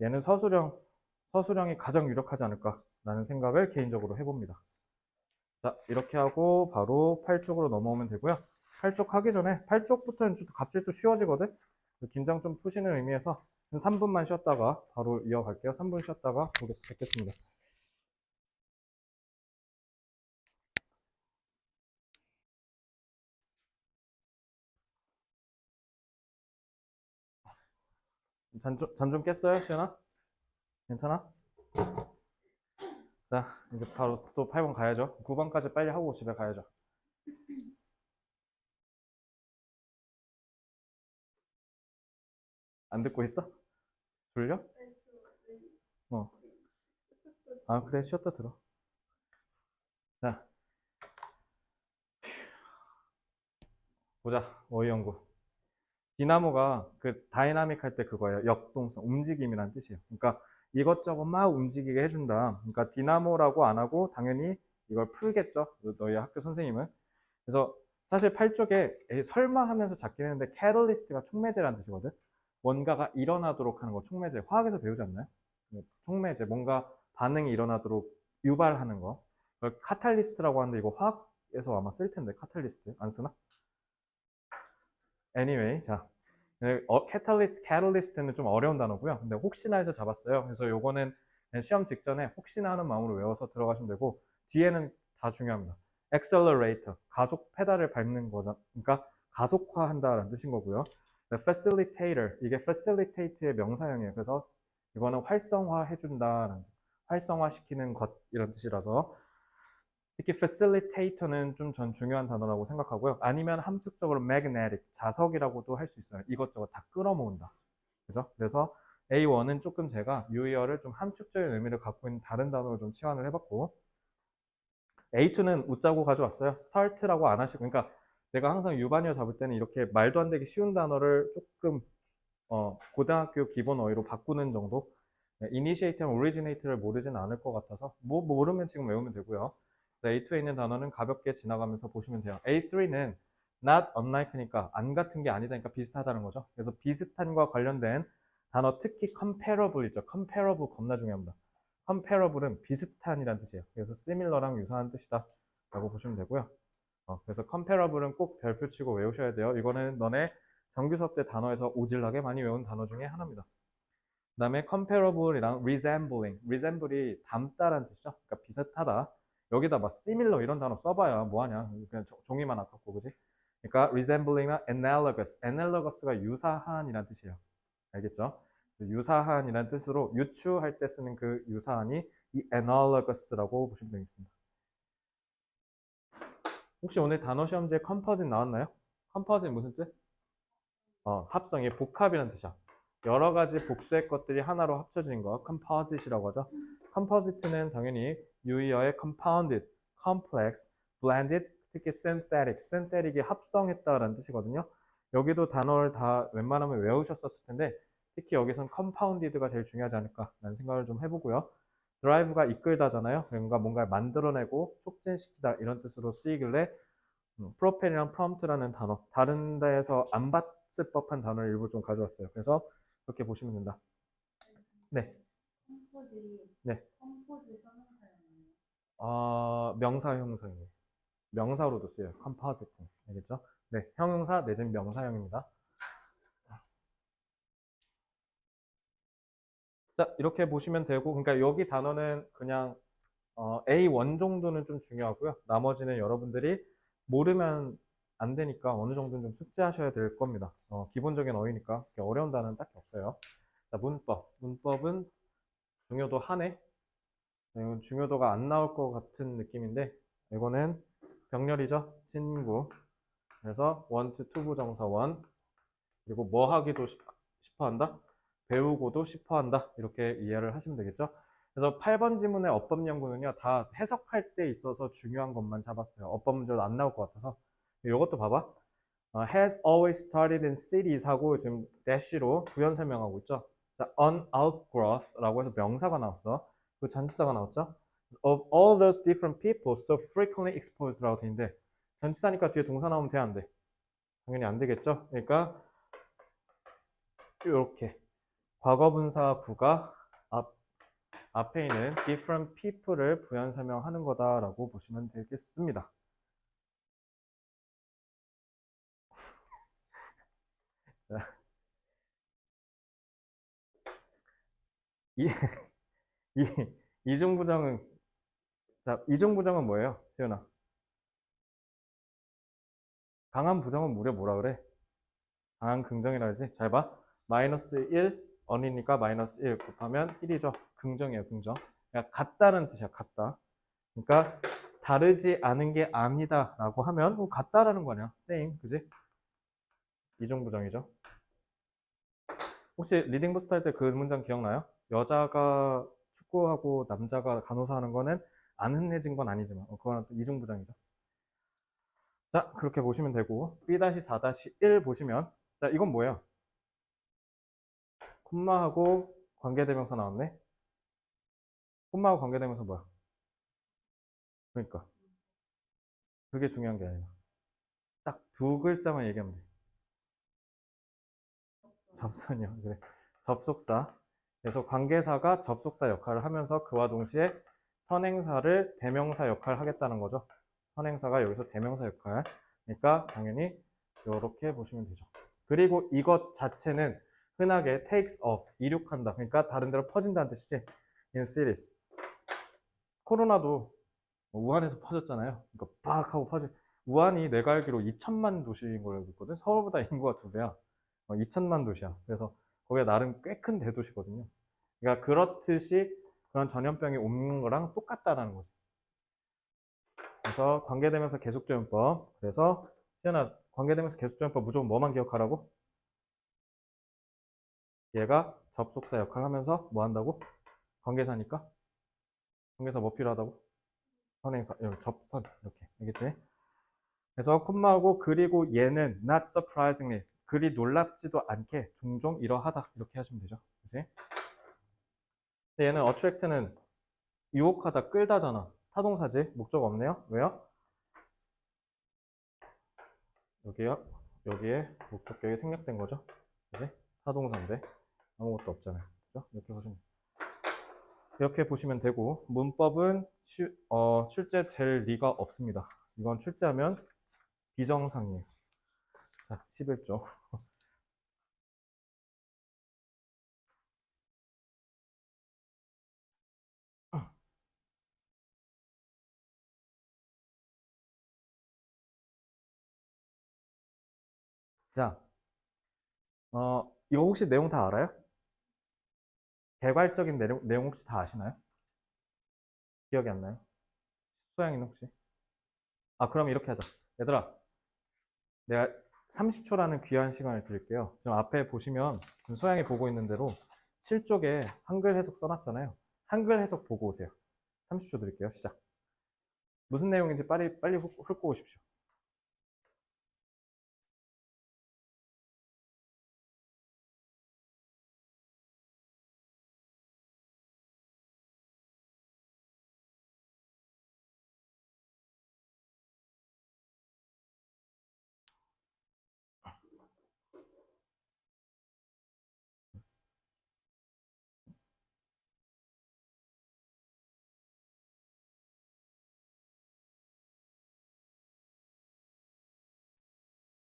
얘는 서술형이 가장 유력하지 않을까라는 생각을 개인적으로 해봅니다. 자, 이렇게 하고 바로 8쪽으로 넘어오면 되고요. 8쪽 하기 전에 8쪽부터는 갑자기 또 쉬워지거든? 긴장 좀 푸시는 의미에서 한 3분만 쉬었다가 바로 이어갈게요. 3분 쉬었다가 뵙겠습니다. 잠 좀 깼어요, 시연아? 괜찮아? 자, 이제 바로 또 8번 가야죠. 9번까지 빨리 하고 집에 가야죠. 안 듣고 있어? 졸려? 어. 아, 그래, 쉬었다 들어. 자, 보자. 어휘 연구. 디나모가 그 다이나믹 할 때 그거예요. 역동성, 움직임이라는 뜻이에요. 그러니까 이것저것 막 움직이게 해준다. 그러니까 디나모라고 안 하고 당연히 이걸 풀겠죠. 너희 학교 선생님은. 그래서 사실 8쪽에 설마 하면서 잡긴 했는데 캐럴리스트가 촉매제라는 뜻이거든. 뭔가가 일어나도록 하는 거 촉매제. 화학에서 배우지 않나요? 촉매제, 뭔가 반응이 일어나도록 유발하는 거. 그걸 카탈리스트라고 하는데 이거 화학에서 아마 쓸 텐데 카탈리스트 안 쓰나? Anyway, 자, catalyst는 좀 어려운 단어고요. 근데 혹시나 해서 잡았어요. 그래서 요거는 그냥 시험 직전에 혹시나 하는 마음으로 외워서 들어가시면 되고 뒤에는 다 중요합니다. accelerator, 가속 페달을 밟는 거죠. 그러니까 가속화한다라는 뜻인 거고요. facilitator, 이게 facilitate의 명사형이에요. 그래서 이거는 활성화해준다라는 활성화시키는 것 이런 뜻이라서 특히 facilitator는 좀 전 중요한 단어라고 생각하고요. 아니면 함축적으로 magnetic, 자석이라고도 할 수 있어요. 이것저것 다 끌어모은다. 그죠? 그래서 A1은 조금 제가 유의어를 좀 함축적인 의미를 갖고 있는 다른 단어로 좀 치환을 해봤고 A2는 웃자고 가져왔어요. start라고 안 하시고, 그러니까 내가 항상 유반이어 잡을 때는 이렇게 말도 안 되게 쉬운 단어를 조금 고등학교 기본 어휘로 바꾸는 정도. initiate랑 originate를 모르진 않을 것 같아서 모르면 지금 외우면 되고요. A2에 있는 단어는 가볍게 지나가면서 보시면 돼요. A3는 not unlike니까 안 같은 게 아니다니까 비슷하다는 거죠. 그래서 비슷한과 관련된 단어 특히 comparable 있죠. comparable 겁나 중요합니다. comparable은 비슷한이라는 뜻이에요. 그래서 similar랑 유사한 뜻이다 라고 보시면 되고요. 그래서 comparable은 꼭 별표 치고 외우셔야 돼요. 이거는 너네 정규 수업 때 단어에서 오질나게 많이 외운 단어 중에 하나입니다. 그 다음에 comparable이랑 resemble이 닮다라는 뜻이죠. 그러니까 비슷하다. 여기다 막 similar 이런 단어 써봐야 뭐하냐. 그냥 종이만 아깝고, 그지? 그러니까 resembling이나 analogous가 유사한이라는 뜻이에요. 알겠죠? 유사한이라는 뜻으로 유추할 때 쓰는 그 유사한이 이 analogous라고 보시면 되겠습니다. 혹시 오늘 단어 시험지에 composite 나왔나요? composite 무슨 뜻? 합성이 복합이라는 뜻이야. 여러 가지 복수의 것들이 하나로 합쳐진 거 composite이라고 하죠. composite는 당연히 유의어의 compounded, complex, blended, 특히 synthetic이 합성했다라는 뜻이거든요. 여기도 단어를 다 웬만하면 외우셨었을 텐데 특히 여기선 compounded가 제일 중요하지 않을까라는 생각을 좀 해보고요. drive가 이끌다잖아요. 그러니까 뭔가를 만들어내고 촉진시키다 이런 뜻으로 쓰이길래 프로펠이랑 프롬프트라는 단어 다른 데에서 안 봤을 법한 단어를 일부 좀 가져왔어요. 그래서 그렇게 보시면 된다. 네. 컴포즈, 네. 컴포즈 형용사였나요? 명사 형용사예요. 명사로도 쓰여요. 컴포지트. 알겠죠? 네. 형용사 내지는 명사형입니다. 자, 이렇게 보시면 되고, 그러니까 여기 단어는 그냥 A1 정도는 좀 중요하고요. 나머지는 여러분들이 모르면 안 되니까 어느 정도는 좀 숙지하셔야 될 겁니다. 기본적인 어휘니까 그렇게 어려운 단어는 딱히 없어요. 자, 문법. 문법은 중요도 하네. 이건 중요도가 안 나올 것 같은 느낌인데 이거는 병렬이죠. 친구. 그래서 원, 투, 부정사 원. 그리고 뭐 하기도 싶어 한다. 배우고도 싶어 한다. 이렇게 이해를 하시면 되겠죠. 그래서 8번 지문의 어법 연구는요. 다 해석할 때 있어서 중요한 것만 잡았어요. 어법 문제도 안 나올 것 같아서. 이것도 봐봐. has always started in cities 하고 지금 dash로 부연 설명하고 있죠. 자, on outgrowth라고 해서 명사가 나왔어. 그 전치사가 나왔죠. Of all those different people so frequently exposed라고 돼 있는데 전치사니까 뒤에 동사 나오면 돼, 안 돼? 당연히 안 되겠죠. 그러니까 이렇게 과거분사 구가 앞에 있는 different people을 부연 설명하는 거다라고 보시면 되겠습니다. 자, 이, 이, 이중부정은 자, 이중부정은 뭐예요? 지은아. 강한 부정은 무려 뭐라 그래? 강한 긍정이라 하지. 잘 봐. 마이너스 1, 언이니까 마이너스 1 곱하면 1이죠. 긍정이에요, 긍정. 그러니까 같다는 뜻이야, 같다. 그러니까 다르지 않은 게 아니다 라고 하면 같다라는 거 아니야. same, 그지? 이중부정이죠. 혹시 리딩 부스트 할 때 그 문장 기억나요? 여자가 축구하고 남자가 간호사 하는 거는 안 흔해진 건 아니지만 그거는 또 이중부정이죠. 자, 그렇게 보시면 되고 B-4-1 보시면 자, 이건 뭐예요? 콤마하고 관계대명사 나왔네. 콤마하고 관계대명사 뭐야? 그러니까 그게 중요한 게 아니라 딱 두 글자만 얘기하면 돼. 접선이요. 그래. 접속사. 그래서 관계사가 접속사 역할을 하면서 그와 동시에 선행사를 대명사 역할을 하겠다는 거죠. 선행사가 여기서 대명사 역할. 그러니까 당연히 이렇게 보시면 되죠. 그리고 이것 자체는 흔하게 takes off, 이륙한다. 그러니까 다른 데로 퍼진다는 뜻이지. in cities. 코로나도 우한에서 퍼졌잖아요. 그러니까 빡 하고 퍼진. 우한이 내가 알기로 2천만 도시인 걸로 알고 있거든. 서울보다 인구가 2배야. 2천만 도시야. 그래서 거기가 나름 꽤 큰 대도시거든요. 그러니까 그렇듯이 그런 전염병이 옮는 거랑 똑같다라는 거죠. 그래서 관계되면서 계속조연법. 그래서 시연아 관계되면서 계속조연법 무조건 뭐만 기억하라고? 얘가 접속사 역할을 하면서 뭐 한다고? 관계사니까? 관계사 뭐 필요하다고? 선행사, 접선 이렇게 알겠지? 그래서 콤마하고 그리고 얘는 not surprisingly 그리 놀랍지도 않게 종종 이러하다 이렇게 하시면 되죠. 그지? 근데 얘는 attract는 유혹하다, 끌다잖아. 타동사지? 목적 없네요. 왜요? 여기요. 여기에 목적격이 생략된 거죠. 그지? 타동사인데 아무것도 없잖아요. 그죠? 이렇게 보시면 되고 문법은 출제될 리가 없습니다. 이건 출제하면 비정상이에요. 자, 11조. 자, 이거 혹시 내용 다 알아요? 개괄적인 내용 혹시 다 아시나요? 기억이 안 나요? 소양이는 혹시? 아, 그럼 이렇게 하자. 얘들아, 내가 30초라는 귀한 시간을 드릴게요. 지금 앞에 보시면 지금 소양이 보고 있는 대로 7쪽에 한글 해석 써놨잖아요. 한글 해석 보고 오세요. 30초 드릴게요. 시작. 무슨 내용인지 빨리 훑고 오십시오.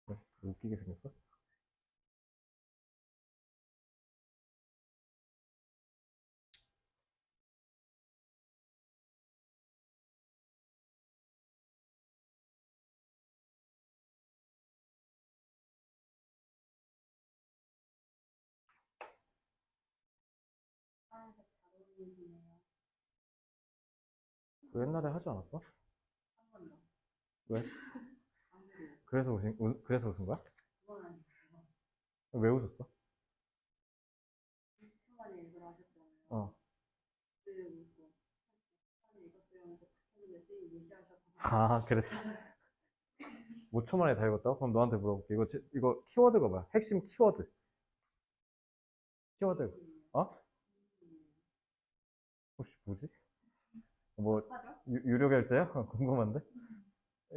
왜? 웃기게 생겼어? 파란색 잘 어울리시네요. 그 옛날에 하지 않았어? 한 번 더. 왜? 아무래도 그래서 웃은 거야? 그건 아니고 왜 웃었어? 20초 만에 읽으라 하셨잖아요. 어. 그리고 또 시간을 읽었어요 하면서 탁 했는데 쌤이 무시하셔서 아, 그랬어. 5초 만에 다 읽었다고? 그럼 너한테 물어볼게. 이거 키워드가 뭐야? 핵심 키워드. 키워드. 어? 혹시 뭐지? 뭐, 하죠? 유료 결제야? 궁금한데?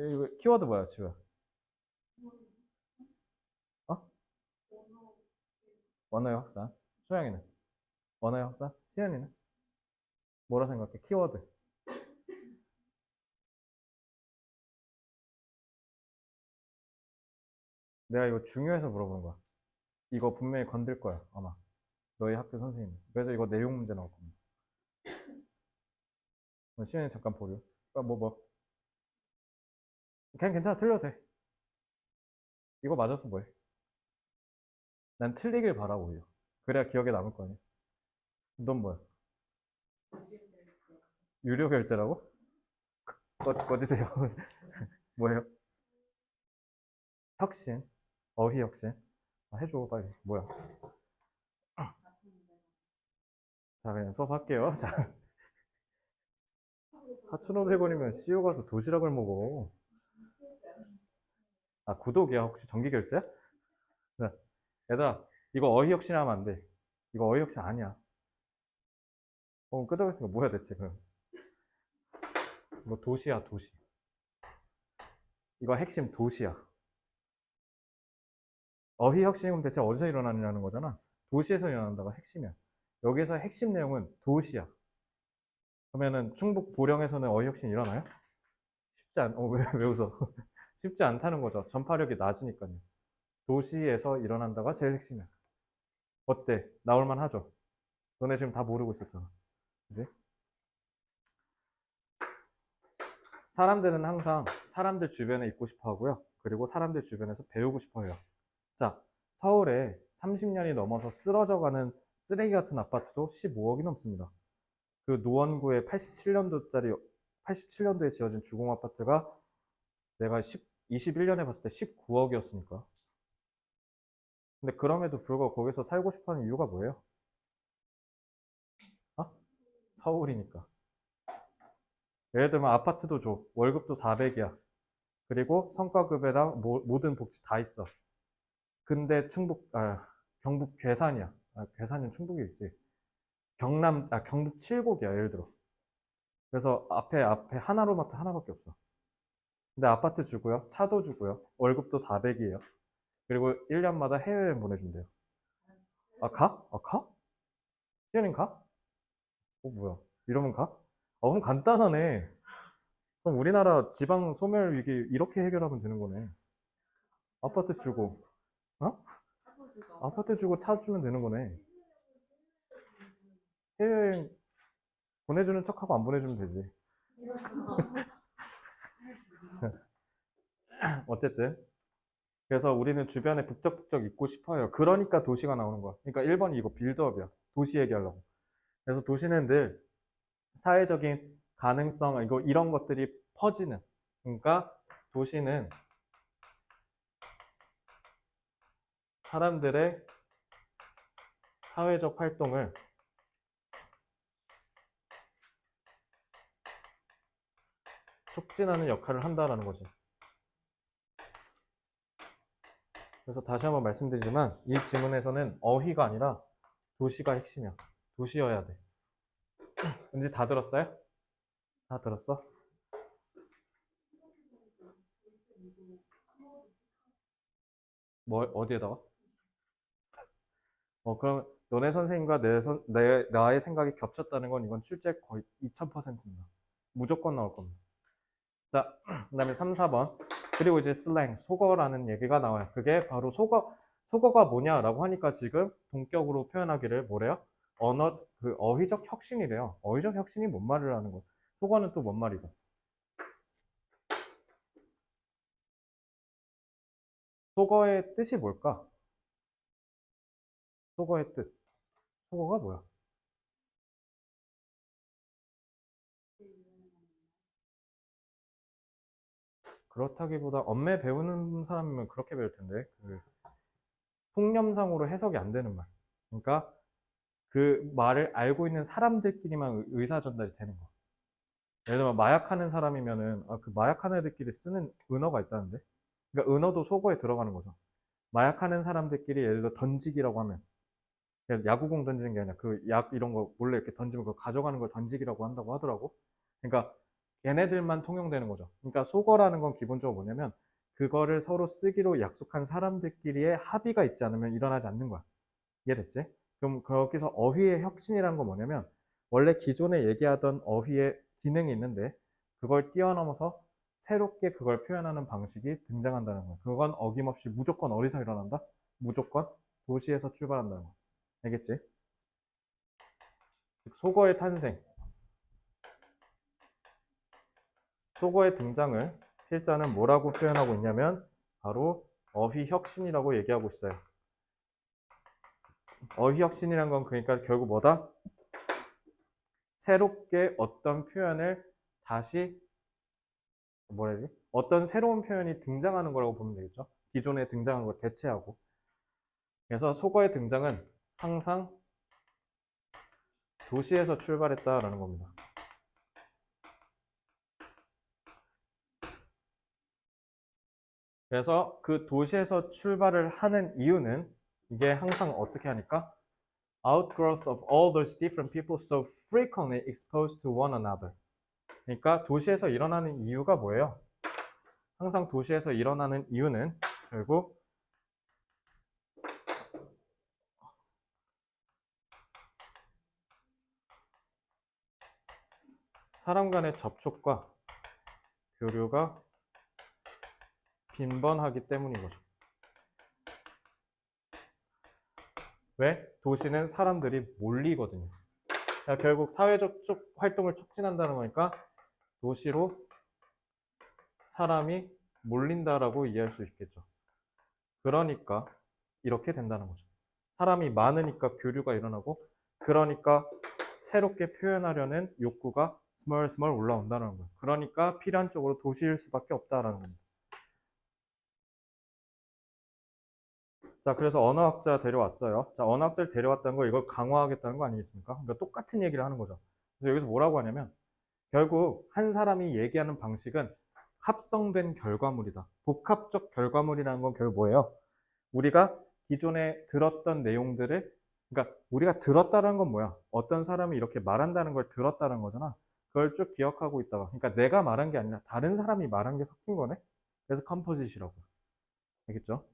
이거 키워드 뭐야, 지우야? 어? 언어의 확산. 소영이는? 언어의 확산? 시현이는? 뭐라 생각해? 키워드. 내가 이거 중요해서 물어보는 거야. 이거 분명히 건들 거야, 아마. 너희 학교 선생님. 그래서 이거 내용 문제 나올 겁니다. 시현이 잠깐 보려. 뭐. 그냥 괜찮아, 틀려도 돼. 이거 맞아서 뭐해? 난 틀리길 바라고, 오히려. 그래야 기억에 남을 거 아니야. 넌 뭐야? 유료 결제라고? 꺼지세요. 뭐예요? 혁신. 어휘 혁신. 해줘, 빨리. 뭐야? 자, 그냥 수업할게요. 자, 4,500원이면 CU 가서 도시락을 먹어. 아, 구독이야? 혹시 정기 결제야? 자, 얘들아, 이거 어휘 혁신 하면 안 돼. 이거 어휘 혁신 아니야. 끄덕였으니까 뭐야, 대체, 그럼. 이거 도시야, 도시. 이거 핵심 도시야. 어휘 혁신은 대체 어디서 일어나느냐는 거잖아. 도시에서 일어난다가 핵심이야. 여기서 핵심 내용은 도시야. 그러면은 충북 보령에서는 어휘 혁신이 일어나요? 왜 웃어? 쉽지 않다는 거죠. 전파력이 낮으니까요. 도시에서 일어난다가 제일 핵심이야. 어때? 나올만 하죠? 너네 지금 다 모르고 있었잖아. 그지? 사람들은 항상 사람들 주변에 있고 싶어 하고요. 그리고 사람들 주변에서 배우고 싶어 해요. 자, 서울에 30년이 넘어서 쓰러져가는 쓰레기 같은 아파트도 15억이 넘습니다. 그 노원구에 87년도에 지어진 주공 아파트가 내가 21년에 봤을 때 19억이었으니까. 근데 그럼에도 불구하고 거기서 살고 싶어 하는 이유가 뭐예요? 어? 서울이니까. 예를 들면 아파트도 줘. 월급도 400이야. 그리고 성과급여랑 모든 복지 다 있어. 근데 경북 괴산이야. 괴산이면 충북이 있지. 경북 칠곡이야, 예를 들어. 그래서 앞에 하나로마트 하나밖에 없어. 근데 아파트 주고요. 차도 주고요. 월급도 400이에요. 그리고 1년마다 해외여행 보내준대요. 아, 가? 아, 가? 시연님 가? 뭐야. 이러면 가? 그럼 간단하네. 그럼 우리나라 지방 소멸 위기 이렇게 해결하면 되는 거네. 아파트 주고, 어? 아파트 주고 차 주면 되는 거네. 해외여행 보내주는 척하고 안 보내주면 되지. 어쨌든. 그래서 우리는 주변에 북적북적 있고 싶어요. 그러니까 도시가 나오는 거야. 그러니까 1번이 이거 빌드업이야. 도시 얘기하려고. 그래서 도시는 늘 사회적인 가능성, 이런 것들이 퍼지는. 그러니까 도시는 사람들의 사회적 활동을 촉진하는 역할을 한다라는 거지. 그래서 다시 한번 말씀드리지만 이 지문에서는 어휘가 아니라 도시가 핵심이야. 도시여야 돼. 이제 다 들었어요? 다 들었어? 뭐 어디에다가? 그럼 너네 선생님과 나의 생각이 겹쳤다는 건 이건 출제 거의 2000%입니다. 무조건 나올 겁니다. 자, 그 다음에 3, 4번. 그리고 이제 슬랭, 속어라는 얘기가 나와요. 그게 바로 속어가 뭐냐라고 하니까 지금 동격으로 표현하기를 뭐래요? 어휘적 혁신이래요. 어휘적 혁신이 뭔 말을 하는 거야? 속어는 또 뭔 말이고? 속어의 뜻이 뭘까? 속어의 뜻. 속어가 뭐야? 그렇다기보다 엄매 배우는 사람이면 그렇게 배울 텐데. 통념상으로 해석이 안 되는 말. 그러니까 그 말을 알고 있는 사람들끼리만 의사 전달이 되는 거. 예를 들면 마약하는 사람이면은 그 마약하는 애들끼리 쓰는 은어가 있다는데. 그러니까 은어도 속어에 들어가는 거죠. 마약하는 사람들끼리 예를 들어 던지기라고 하면 그냥 야구공 던지는 게 아니라 그 약 이런 거 몰래 이렇게 던지면 그거 가져가는 걸 던지기라고 한다고 하더라고. 그러니까 걔네들만 통용되는 거죠. 그러니까 속어라는 건 기본적으로 뭐냐면 그거를 서로 쓰기로 약속한 사람들끼리의 합의가 있지 않으면 일어나지 않는 거야. 이해됐지? 그럼 거기서 어휘의 혁신이라는 건 뭐냐면 원래 기존에 얘기하던 어휘의 기능이 있는데 그걸 뛰어넘어서 새롭게 그걸 표현하는 방식이 등장한다는 거야. 그건 어김없이 무조건 어디서 일어난다? 무조건 도시에서 출발한다는 거야. 알겠지? 즉 속어의 탄생, 속어의 등장을 필자는 뭐라고 표현하고 있냐면 바로 어휘 혁신이라고 얘기하고 있어요. 어휘 혁신이란 건 그러니까 결국 뭐다? 새롭게 어떤 표현을 다시 뭐라 해야지? 어떤 새로운 표현이 등장하는 거라고 보면 되겠죠. 기존에 등장한 걸 대체하고. 그래서 속어의 등장은 항상 도시에서 출발했다라는 겁니다. 그래서 그 도시에서 출발을 하는 이유는 이게 항상 어떻게 하니까 outgrowth of all those different people so frequently exposed to one another. 그러니까 도시에서 일어나는 이유가 뭐예요? 항상 도시에서 일어나는 이유는 결국 사람 간의 접촉과 교류가 빈번하기 때문인 거죠. 왜? 도시는 사람들이 몰리거든요. 그러니까 결국 사회적 활동을 촉진한다는 거니까 도시로 사람이 몰린다라고 이해할 수 있겠죠. 그러니까 이렇게 된다는 거죠. 사람이 많으니까 교류가 일어나고 그러니까 새롭게 표현하려는 욕구가 스멀스멀 올라온다는 거예요. 그러니까 필요한 쪽으로 도시일 수밖에 없다라는 겁니다. 자, 그래서 언어학자 데려왔어요. 자, 언어학자를 데려왔다는 거 이걸 강화하겠다는 거 아니겠습니까? 그러니까 똑같은 얘기를 하는 거죠. 그래서 여기서 뭐라고 하냐면 결국 한 사람이 얘기하는 방식은 합성된 결과물이다. 복합적 결과물이라는 건 결국 뭐예요? 우리가 기존에 들었던 내용들을, 그러니까 우리가 들었다는 건 뭐야? 어떤 사람이 이렇게 말한다는 걸 들었다는 거잖아. 그걸 쭉 기억하고 있다가, 그러니까 내가 말한 게 아니라 다른 사람이 말한 게 섞인 거네. 그래서 컴포짓이라고. 알겠죠?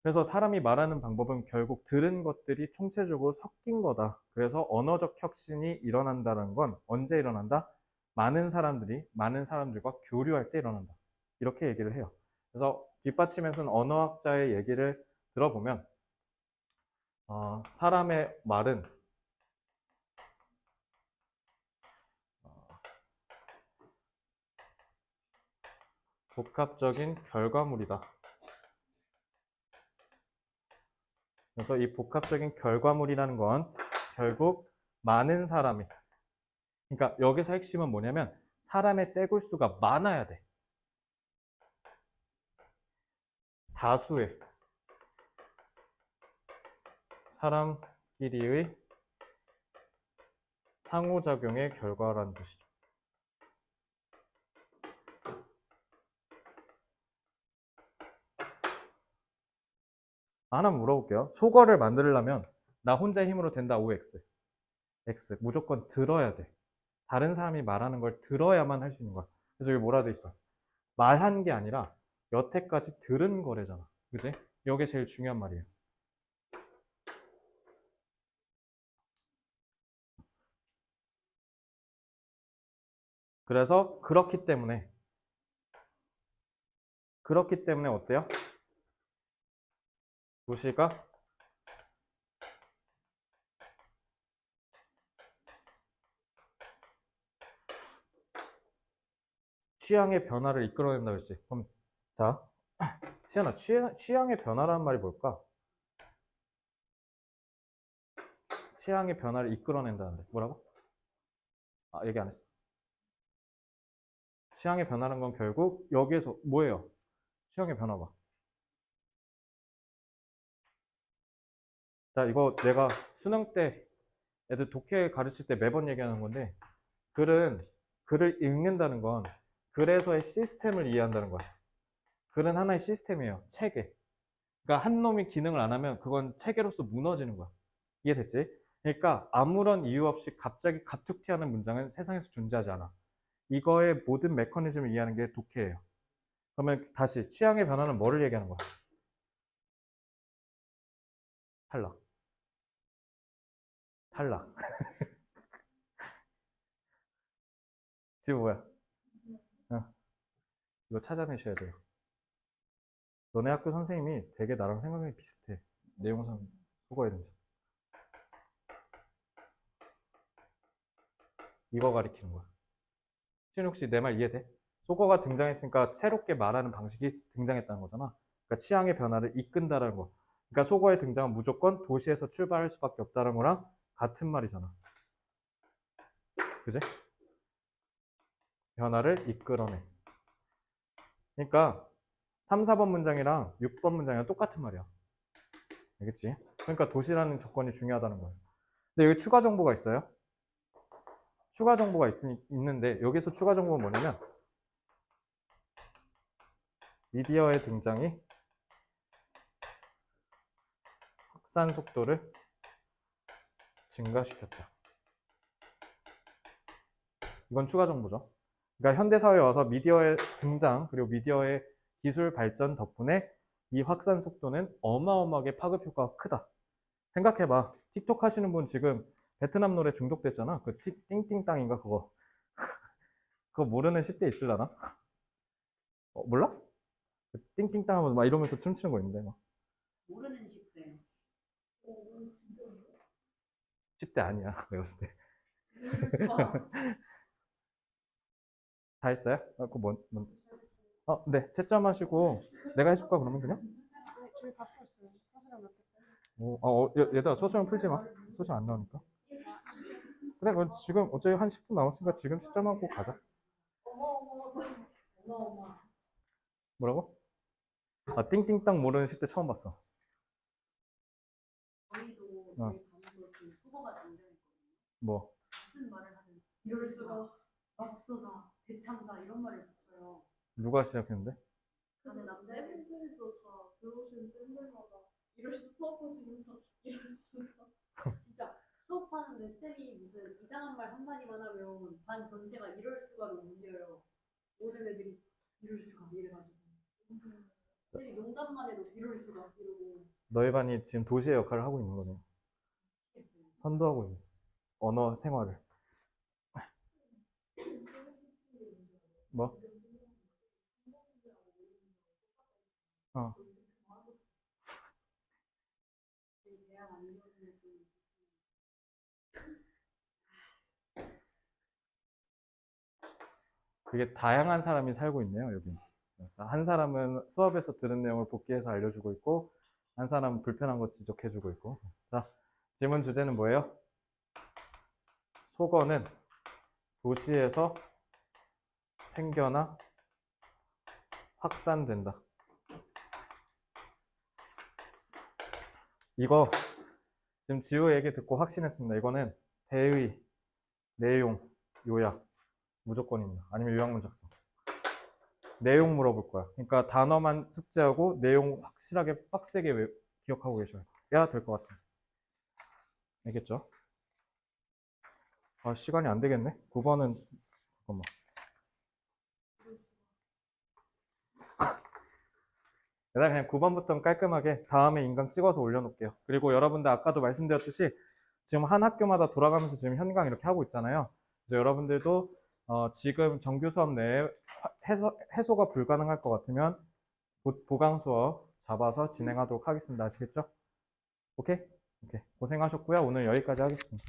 그래서 사람이 말하는 방법은 결국 들은 것들이 총체적으로 섞인 거다. 그래서 언어적 혁신이 일어난다는 건 언제 일어난다? 많은 사람들과 교류할 때 일어난다. 이렇게 얘기를 해요. 그래서 뒷받침에서는 언어학자의 얘기를 들어보면 사람의 말은 복합적인 결과물이다. 그래서 이 복합적인 결과물이라는 건 결국 많은 사람이, 그러니까 여기서 핵심은 뭐냐면 사람의 떼굴수가 많아야 돼. 다수의 사람끼리의 상호작용의 결과라는 뜻이죠. 하나 물어볼게요. 속어를 만들려면 나 혼자의 힘으로 된다, OX. X. 무조건 들어야 돼. 다른 사람이 말하는 걸 들어야만 할 수 있는 거야. 그래서 여기 뭐라 돼 있어? 말한 게 아니라 여태까지 들은 거래잖아. 그지? 이게 제일 중요한 말이에요. 그래서 그렇기 때문에 어때요? 도시가 취향의 변화를 이끌어낸다고 했지. 그럼 자, 시연아, 취향의 변화라는 말이 뭘까? 취향의 변화를 이끌어낸다는데 뭐라고? 얘기 안 했어. 취향의 변화라는 건 결국 여기에서 뭐예요? 취향의 변화 봐. 자, 이거 내가 수능 때 애들 독해 가르칠 때 매번 얘기하는 건데 글을 읽는다는 건 글에서의 시스템을 이해한다는 거야. 글은 하나의 시스템이에요. 체계. 그러니까 한 놈이 기능을 안 하면 그건 체계로서 무너지는 거야. 이해됐지? 그러니까 아무런 이유 없이 갑자기 갑툭 튀어나오는 문장은 세상에서 존재하지 않아. 이거의 모든 메커니즘을 이해하는 게 독해예요. 그러면 다시 취향의 변화는 뭐를 얘기하는 거야? 탈락. 탈락. 지금 뭐야? 어, 이거 찾아내셔야 돼요. 너네 학교 선생님이 되게 나랑 생각이 비슷해. 내용상 속어야 된다. 이거 가리키는 거야. 시윤 혹시 내 말 이해돼? 속어가 등장했으니까 새롭게 말하는 방식이 등장했다는 거잖아. 그러니까 취향의 변화를 이끈다라는 거. 그러니까 속어의 등장은 무조건 도시에서 출발할 수밖에 없다는 거랑 같은 말이잖아. 그지? 변화를 이끌어내. 그러니까 3, 4번 문장이랑 6번 문장이랑 똑같은 말이야. 알겠지? 그러니까 도시라는 조건이 중요하다는 거예요. 근데 여기 추가 정보가 있어요. 추가 정보가 있는데 여기서 추가 정보는 뭐냐면 미디어의 등장이 확산 속도를 증가시켰다. 이건 추가 정보죠. 그러니까 현대사회에 와서 미디어의 등장 그리고 미디어의 기술 발전 덕분에 이 확산 속도는 어마어마하게 파급 효과가 크다. 생각해봐. 틱톡 하시는 분 지금 베트남 노래 중독됐잖아. 그 띵띵땅인가 그거. 그거 모르는 10대 있을라나? 몰라? 그 띵띵땅 하면서 막 이러면서 춤추는 거 있는데 막. 모르는 10대. 10대 아니야. 내가 봤을 때. 그러니까 다 했어요? 네. 채점하시고 내가 해줄까 그러면 그냥? 저희 다 풀었어요. 사실은 몇 개. 얘들아 소수형 풀지 마. 소수형 안 나오니까. 그래, 그럼 지금 어차피 한 10분 남았으니까 지금 채점하고 가자. 어마어마. 뭐라고? 띵띵땅 모르는 10대 처음 봤어. 저희도 어. 저희 반에서 그 속어가 등장했거든요. 뭐? 무슨 말을 하든 이럴 수가, 맙소사, 대참사 이런 말을 붙여요. 있어요. 누가 시작했는데? 아는 남자애들. 쌤들도 다 들어오신 쌤들마다 이럴 수업 보시면서 이럴 수가. 진짜 수업하는데 쌤이 무슨 이상한 말 한마디만 하면 반 전체가 이럴 수가로 울려요. 모든 애들이 이럴 수가 이래가지고. 쌤이 농담만 해도 이럴 수가 이러고. 너희 반이 지금 도시의 역할을 하고 있는 거네요. 선도하고 있는 언어 생활을. 뭐? 어. 대학 안 이루어지는 좀 그게 다양한 사람이 살고 있네요, 여기. 한 사람은 수업에서 들은 내용을 복기해서 알려주고 있고, 한 사람은 불편한 거 지적해주고 있고. 자, 질문 주제는 뭐예요? 속어는 도시에서 생겨나 확산된다. 이거 지금 지우 얘기 듣고 확신했습니다. 이거는 대의, 내용, 요약 무조건입니다. 아니면 요약문 작성. 내용 물어볼 거야. 그러니까 단어만 숙지하고 내용 확실하게 빡세게 기억하고 계셔야 될 것 같습니다. 알겠죠? 아, 시간이 안 되겠네. 9번은 잠깐만. 일단 그냥 9번부터는 깔끔하게 다음에 인강 찍어서 올려놓을게요. 그리고 여러분들 아까도 말씀드렸듯이 지금 한 학교마다 돌아가면서 지금 현강 이렇게 하고 있잖아요. 그래서 여러분들도 지금 정규 수업 내에 해소가 불가능할 것 같으면 보강 수업 잡아서 진행하도록 하겠습니다. 아시겠죠? 오케이? 오케이. 고생하셨고요. 오늘 여기까지 하겠습니다.